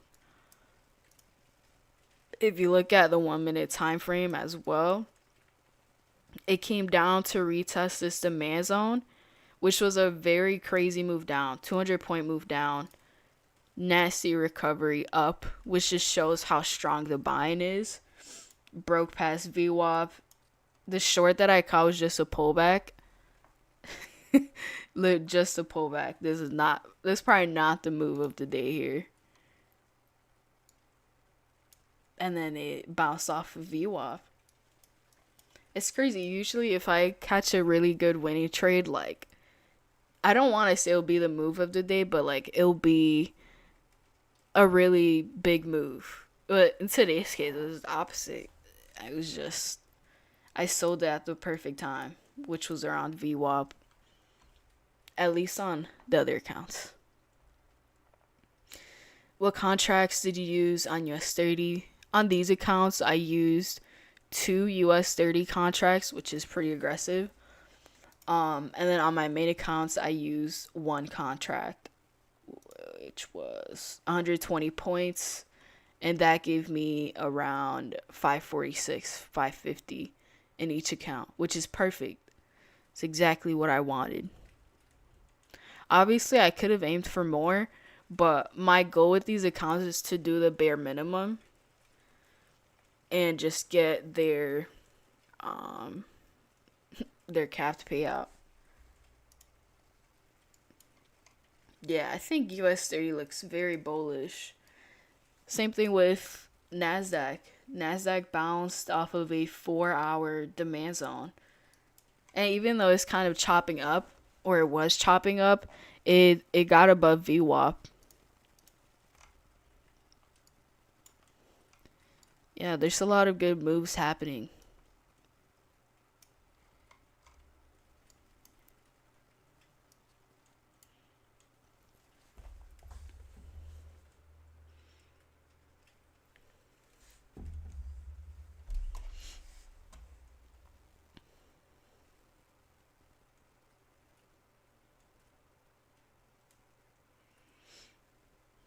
If you look at the 1 minute time frame as well, it came down to retest this demand zone, which was a very crazy move down, 200-point move down, nasty recovery up, which just shows how strong the buying is. Broke past VWAP. The short that I caught was just a pullback. Just a pullback. This is probably not the move of the day here. And then it bounced off of VWAP. It's crazy. Usually if I catch a really good winning trade, like, I don't want to say it'll be the move of the day, but like it'll be a really big move. But in today's case, it was the opposite. I sold it at the perfect time, which was around VWAP, at least on the other accounts. What contracts did you use on US 30? On these accounts, I used 2 US 30 contracts, which is pretty aggressive. And then on my main accounts, I used 1 contract, which was 120 points. And that gave me around 546, 550 in each account, which is perfect. It's exactly what I wanted. Obviously, I could have aimed for more, but my goal with these accounts is to do the bare minimum and just get their capped payout. Yeah, I think US 30 looks very bullish. Same thing with Nasdaq. Nasdaq bounced off of a 4-hour demand zone. And even though it's kind of chopping up, or it was chopping up, it got above VWAP. Yeah, there's a lot of good moves happening.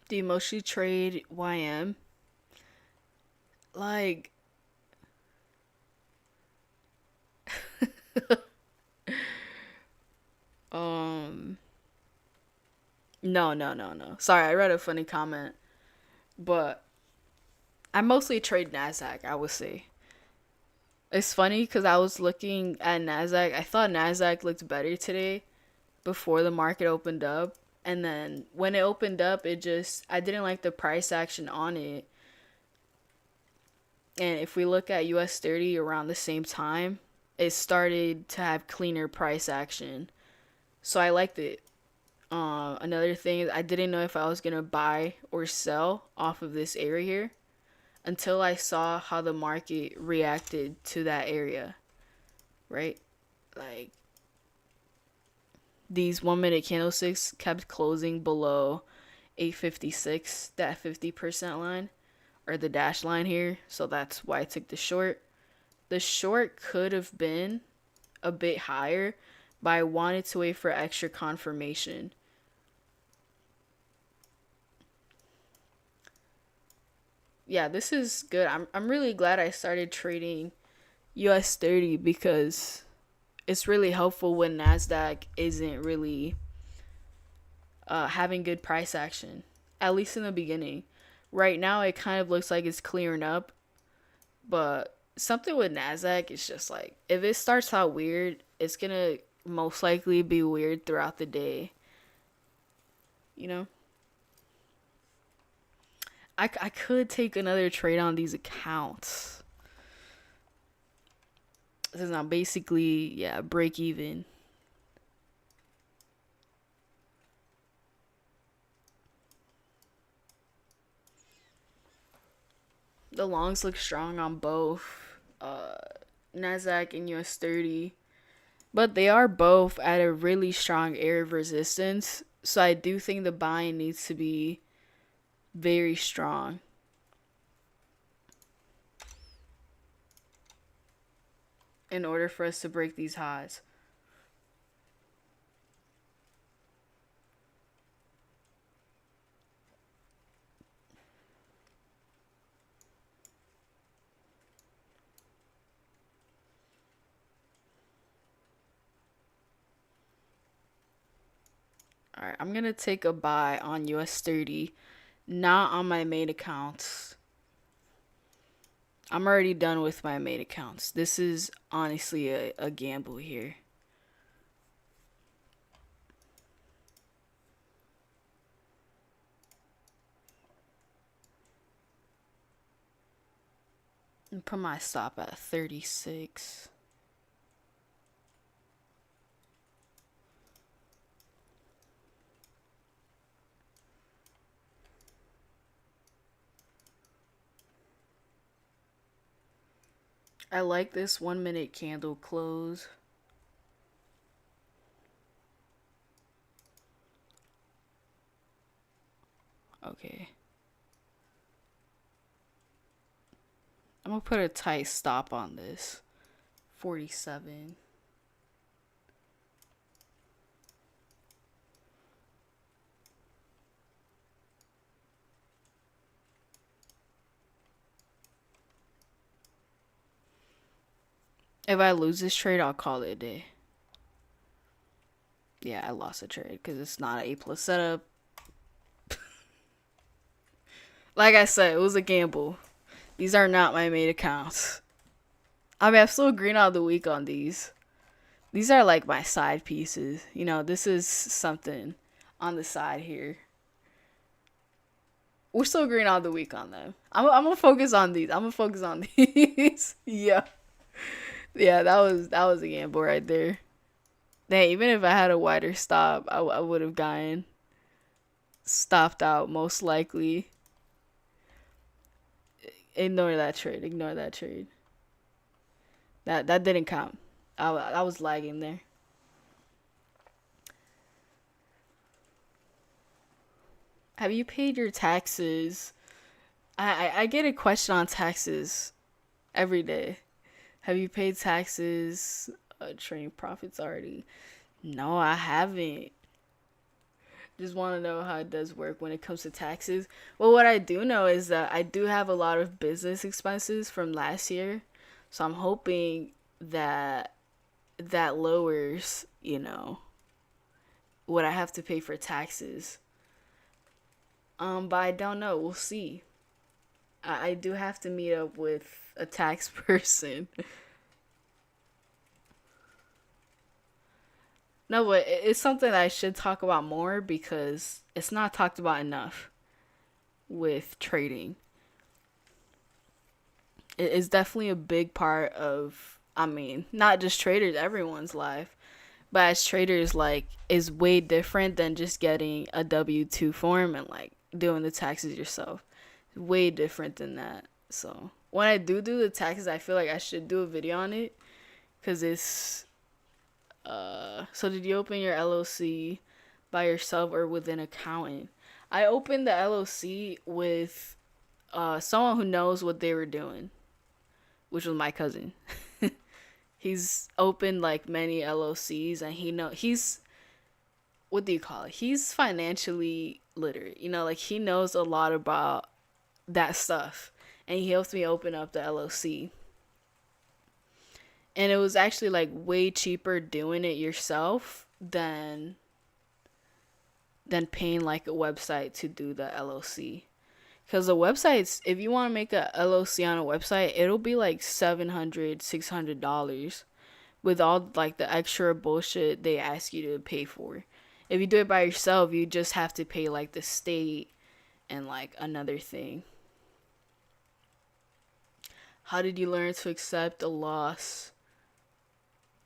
Do you mostly trade YM? Like, no. Sorry, I read a funny comment. But I mostly trade Nasdaq, I would say. It's funny because I was looking at Nasdaq. I thought Nasdaq looked better today before the market opened up. And then when it opened up, I didn't like the price action on it. And if we look at US 30 around the same time, it started to have cleaner price action. So I liked it. Another thing is I didn't know if I was going to buy or sell off of this area here until I saw how the market reacted to that area, right? Like, these 1 minute candlesticks kept closing below 856, that 50% line, or the dash line here. So that's why I took the short. The short could have been a bit higher, but I wanted to wait for extra confirmation. Yeah, this is good. I'm really glad I started trading US 30 because it's really helpful when Nasdaq isn't really having good price action, at least in the beginning. Right now, it kind of looks like it's clearing up, but something with Nasdaq is just like if it starts out weird, it's gonna most likely be weird throughout the day. You know, I could take another trade on these accounts. This is now basically break even. The longs look strong on both Nasdaq and US 30, but they are both at a really strong area of resistance. So I do think the buying needs to be very strong in order for us to break these highs. All right, I'm going to take a buy on US 30, not on my main accounts. I'm already done with my main accounts. This is honestly a gamble here. And put my stop at 36. I like this 1 minute candle close. Okay. I'm gonna put a tight stop on this. 47. If I lose this trade, I'll call it a day. Yeah, I lost a trade because it's not an A+ setup. Like I said, it was a gamble. These are not my main accounts. I mean, I'm still green out of the week on these. These are like my side pieces. You know, this is something on the side here. We're still green out of the week on them. I'm gonna focus on these. I'm gonna focus on these. Yeah, yeah. That was a gamble right there. Dang, even if I had a wider stop, I would have gotten stopped out most likely. Ignore that trade. Ignore that trade. That didn't count. I was lagging there. Have you paid your taxes? I get a question on taxes every day. Have you paid taxes? Trading profits already? No, I haven't. Just want to know how it does work when it comes to taxes. Well, what I do know is that I do have a lot of business expenses from last year, so I'm hoping that that lowers, what I have to pay for taxes. But I don't know. We'll see. I do have to meet up with a tax person. No, but it's something that I should talk about more because it's not talked about enough with trading. It is definitely a big part of, I mean, not just traders, everyone's life. But as traders, like, is way different than just getting a W-2 form and, like, doing the taxes yourself. Way different than that. So, when I do the taxes, I feel like I should do a video on it because it's so did you open your LLC by yourself or with an accountant? I opened the LLC with someone who knows what they were doing, which was my cousin. He's opened like many LLCs, and he's, what do you call it? He's financially literate. Like he knows a lot about that stuff, and he helped me open up the LLC. And it was actually like way cheaper doing it yourself than paying like a website to do the LLC. Because the websites, if you want to make a LLC on a website, it'll be like $700, $600 with all like the extra bullshit they ask you to pay for. If you do it by yourself, you just have to pay like the state and like another thing. How did you learn to accept a loss?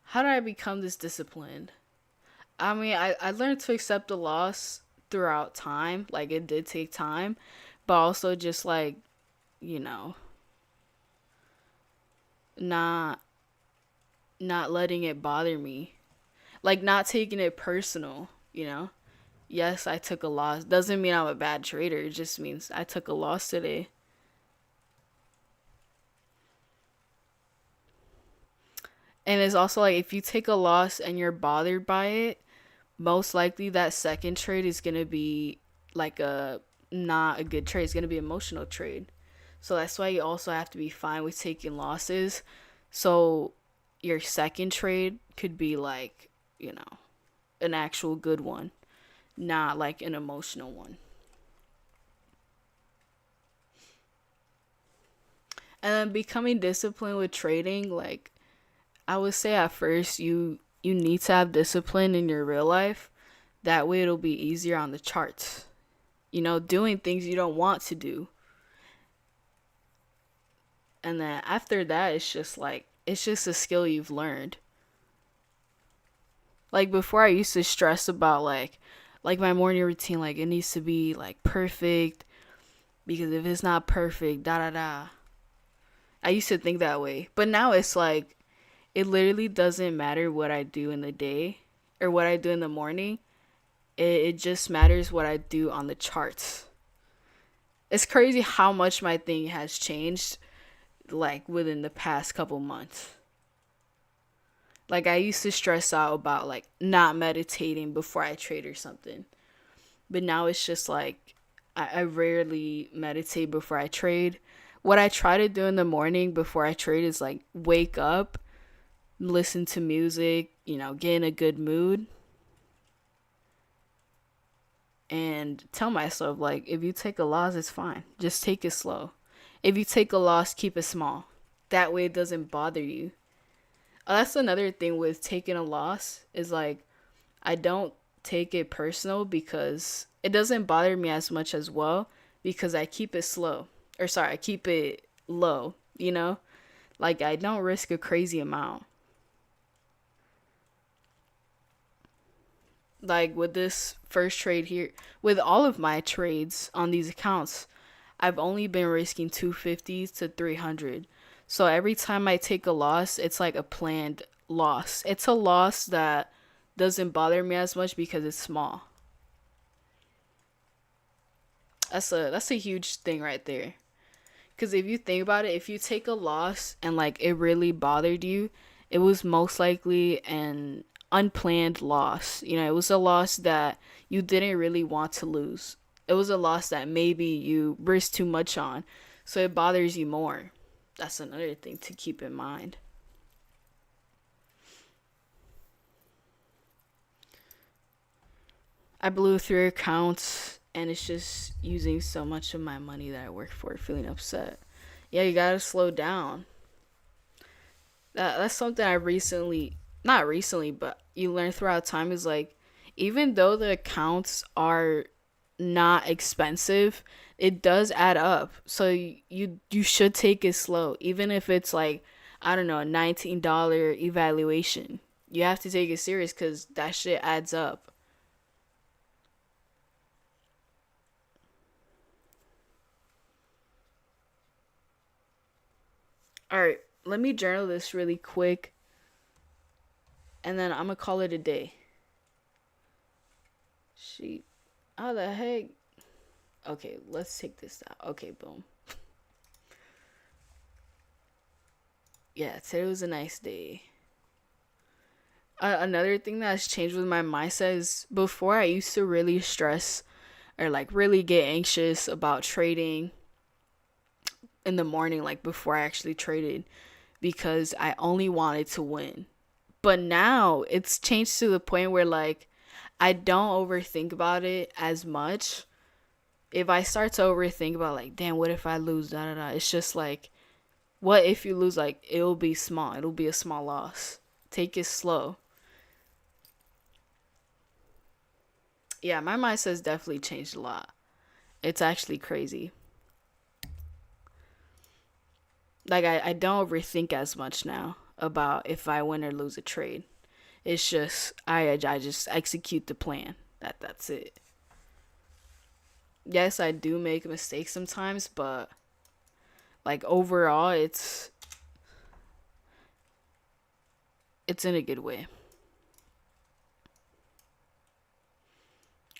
How did I become this disciplined? I mean, I learned to accept a loss throughout time. Like, it did take time, but also just like, you know, not not letting it bother me. Like, not taking it personal. Yes, I took a loss. Doesn't mean I'm a bad trader. It just means I took a loss today. And it's also like if you take a loss and you're bothered by it, most likely that second trade is gonna be like a not a good trade. It's gonna be an emotional trade. So that's why you also have to be fine with taking losses. So your second trade could be like, you know, an actual good one, not like an emotional one. And then becoming disciplined with trading, like I would say at first you need to have discipline in your real life. That way it'll be easier on the charts. Doing things you don't want to do. And then after that it's just a skill you've learned. Like before I used to stress about like my morning routine, like it needs to be like perfect because if it's not perfect, da da da. I used to think that way. But now it's like it literally doesn't matter what I do in the day or what I do in the morning. It just matters what I do on the charts. It's crazy how much my thing has changed like within the past couple months. Like I used to stress out about like not meditating before I trade or something. But now it's just like I rarely meditate before I trade. What I try to do in the morning before I trade is like wake up, listen to music, get in a good mood, and tell myself like if you take a loss, it's fine. Just take it slow. If you take a loss, keep it small. That way it doesn't bother you. That's another thing with taking a loss is like I don't take it personal because it doesn't bother me as much as well because I keep it slow. Or sorry, I keep it low. Like I don't risk a crazy amount. Like with this first trade here, with all of my trades on these accounts, I've only been risking 250 to 300. So every time I take a loss, it's like a planned loss. It's a loss that doesn't bother me as much because it's small. That's a huge thing right there. Cuz if you think about it, if you take a loss and like it really bothered you, it was most likely an unplanned loss. It was a loss that you didn't really want to lose. It was a loss that maybe you risked too much on, so it bothers you more. That's another thing to keep in mind. I blew 3 accounts and it's just using so much of my money that I work for, feeling upset. Yeah, you gotta slow down. That's something I recently, not recently, but you learn throughout time is like, even though the accounts are not expensive, it does add up. So you should take it slow, even if it's like I don't know, a $19 evaluation. You have to take it serious because that shit adds up. All right, let me journal this really quick, and then I'm gonna call it a day. Sheep. How the heck? Okay, let's take this out. Okay, boom. Yeah, today was a nice day. Another thing that has changed with my mindset is before I used to really stress or like really get anxious about trading in the morning, like before I actually traded, because I only wanted to win. But now it's changed to the point where like I don't overthink about it as much. If I start to overthink about like, damn, what if I lose? Da da da. It's just like, what if you lose? Like, it'll be small. It'll be a small loss. Take it slow. Yeah, my mindset has definitely changed a lot. It's actually crazy. Like I don't overthink as much now about if I win or lose a trade. It's just I just execute the plan. That's it. Yes, I do make mistakes sometimes, but like overall it's in a good way.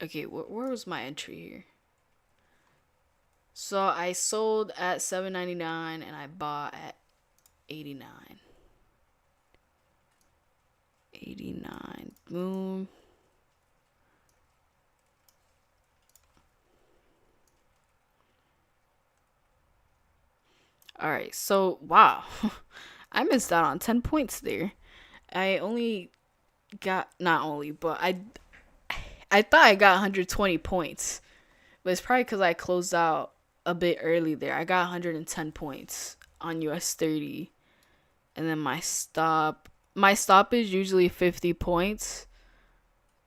Okay, where was my entry here? So I sold at 7.99 and I bought at 89. 89. Boom. All right. So, wow. I missed out on 10 points there. I only got not only, but I thought I got 120 points. But it's probably cuz I closed out a bit early there. I got 110 points on US 30, and then my stop is usually 50 points,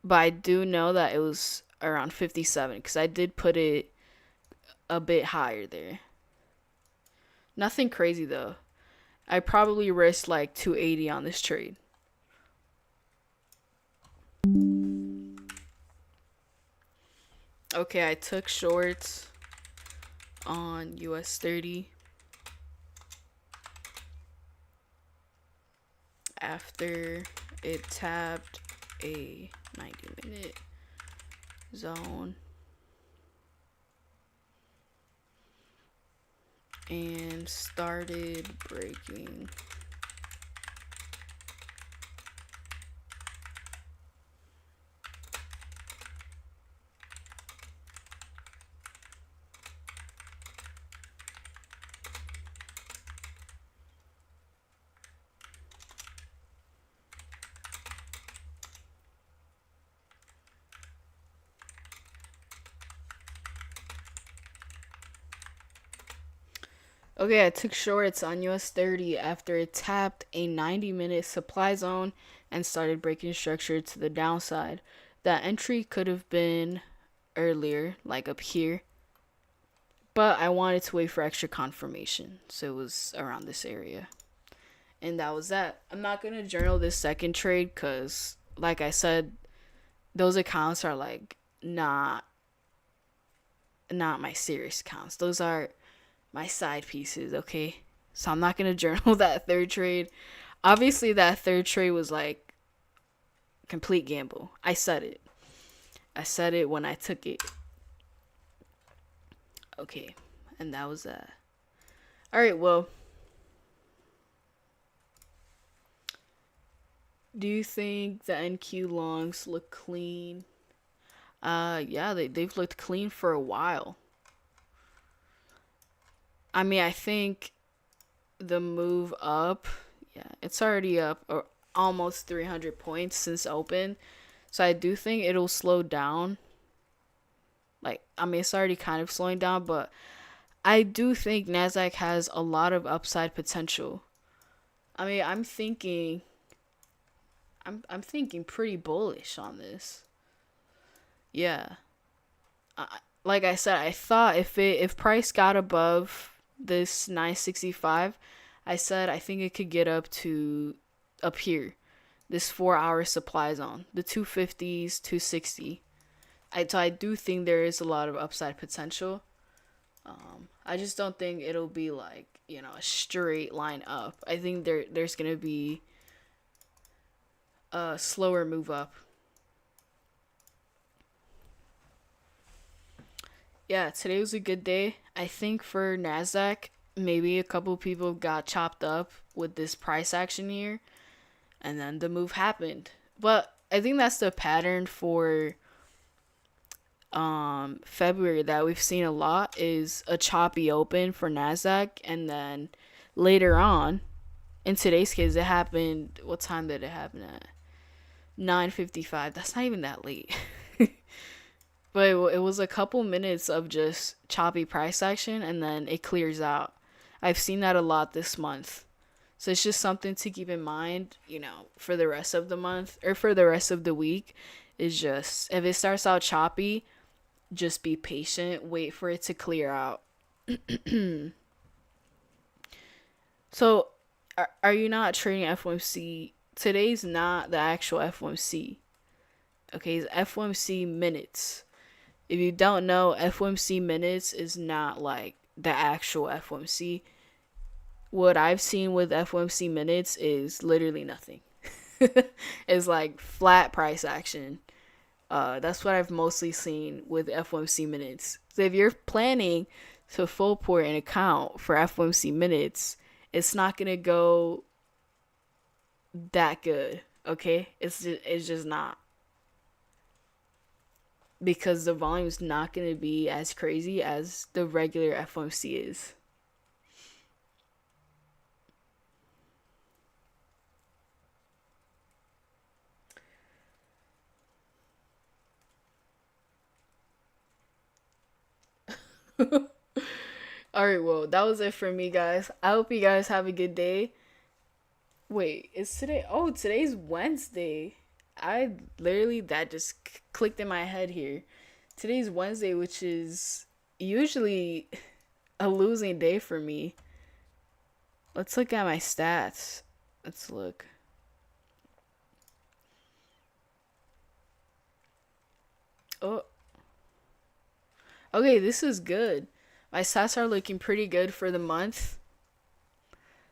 but I do know that it was around 57 cuz I did put it a bit higher there. Nothing crazy though. I probably risked like 280 on this trade. Okay, I took shorts on US 30 after it tapped a 90-minute zone and started breaking. Okay, I took shorts on US 30 after it tapped a 90-minute supply zone and started breaking structure to the downside. That entry could have been earlier, like up here, but I wanted to wait for extra confirmation, so it was around this area. And that was that. I'm not going to journal this second trade because, like I said, those accounts are like not my serious accounts. Those are my side pieces, okay? So I'm not gonna journal that third trade. Obviously, that third trade was like complete gamble. I said it. I said it when I took it. Okay, and that was that. All right. Well, do you think the NQ longs look clean? Yeah, they've looked clean for a while. I mean, I think the move up, yeah, it's already up or almost 300 points since open. So I do think it'll slow down. Like, I mean, it's already kind of slowing down, but I do think Nasdaq has a lot of upside potential. I mean, I'm thinking pretty bullish on this. Yeah. Like I said, I thought if price got above this 965, I said I think it could get up here, this 4 hour supply zone, the 250s, 260. I do think there is a lot of upside potential. I just don't think it'll be like a straight line up. I think there's gonna be a slower move up. Yeah, today was a good day. I think for Nasdaq, maybe a couple people got chopped up with this price action here, and then the move happened. But I think that's the pattern for February that we've seen a lot is a choppy open for Nasdaq, and then later on in today's case it happened. What time did it happen at? 9:55. That's not even that late. But it was a couple minutes of just choppy price action, and then it clears out. I've seen that a lot this month. So it's just something to keep in mind, for the rest of the month or for the rest of the week. Is just if it starts out choppy, just be patient, wait for it to clear out. So, are you not trading FOMC? Today's not the actual FOMC. Okay, it's FOMC minutes. If you don't know, FOMC minutes is not like the actual FOMC. What I've seen with FOMC minutes is literally nothing. It's like flat price action. That's what I've mostly seen with FOMC minutes. So if you're planning to full port an account for FOMC minutes, it's not gonna go that good. Okay, it's just not, because the volume's not gonna be as crazy as the regular FOMC is. All right, well, that was it for me, guys. I hope you guys have a good day. Wait, is today? Oh, today's Wednesday. I literally that just clicked in my head here. Today's Wednesday, which is usually a losing day for me. Let's look at my stats. Let's look. Oh, okay, this is good. My stats are looking pretty good for the month.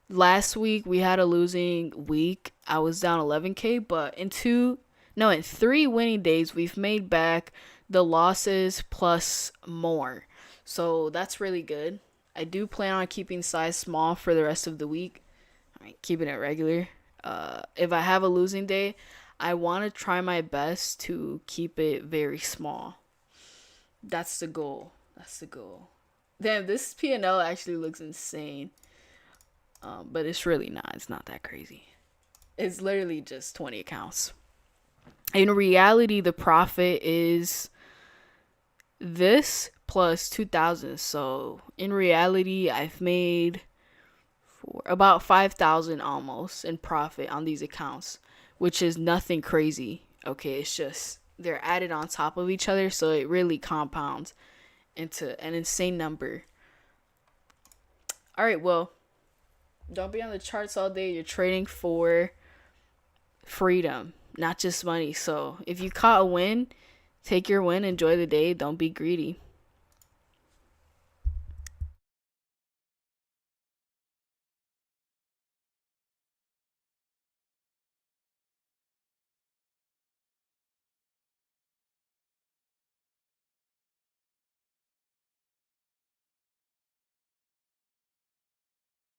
Last week we had a losing week. I was down 11K, but in 3 winning days, we've made back the losses plus more. So that's really good. I do plan on keeping size small for the rest of the week. I mean, keeping it regular. If I have a losing day, I want to try my best to keep it very small. That's the goal. That's the goal. Damn, this P&L actually looks insane. But it's really not. It's not that crazy. It's literally just 20 accounts. In reality, the profit is this plus 2,000. So in reality, I've made for about 5,000 almost in profit on these accounts, which is nothing crazy. Okay, it's just they're added on top of each other, so it really compounds into an insane number. All right, well, don't be on the charts all day. You're trading for freedom, not just money. So if you caught a win, take your win, enjoy the day. Don't be greedy.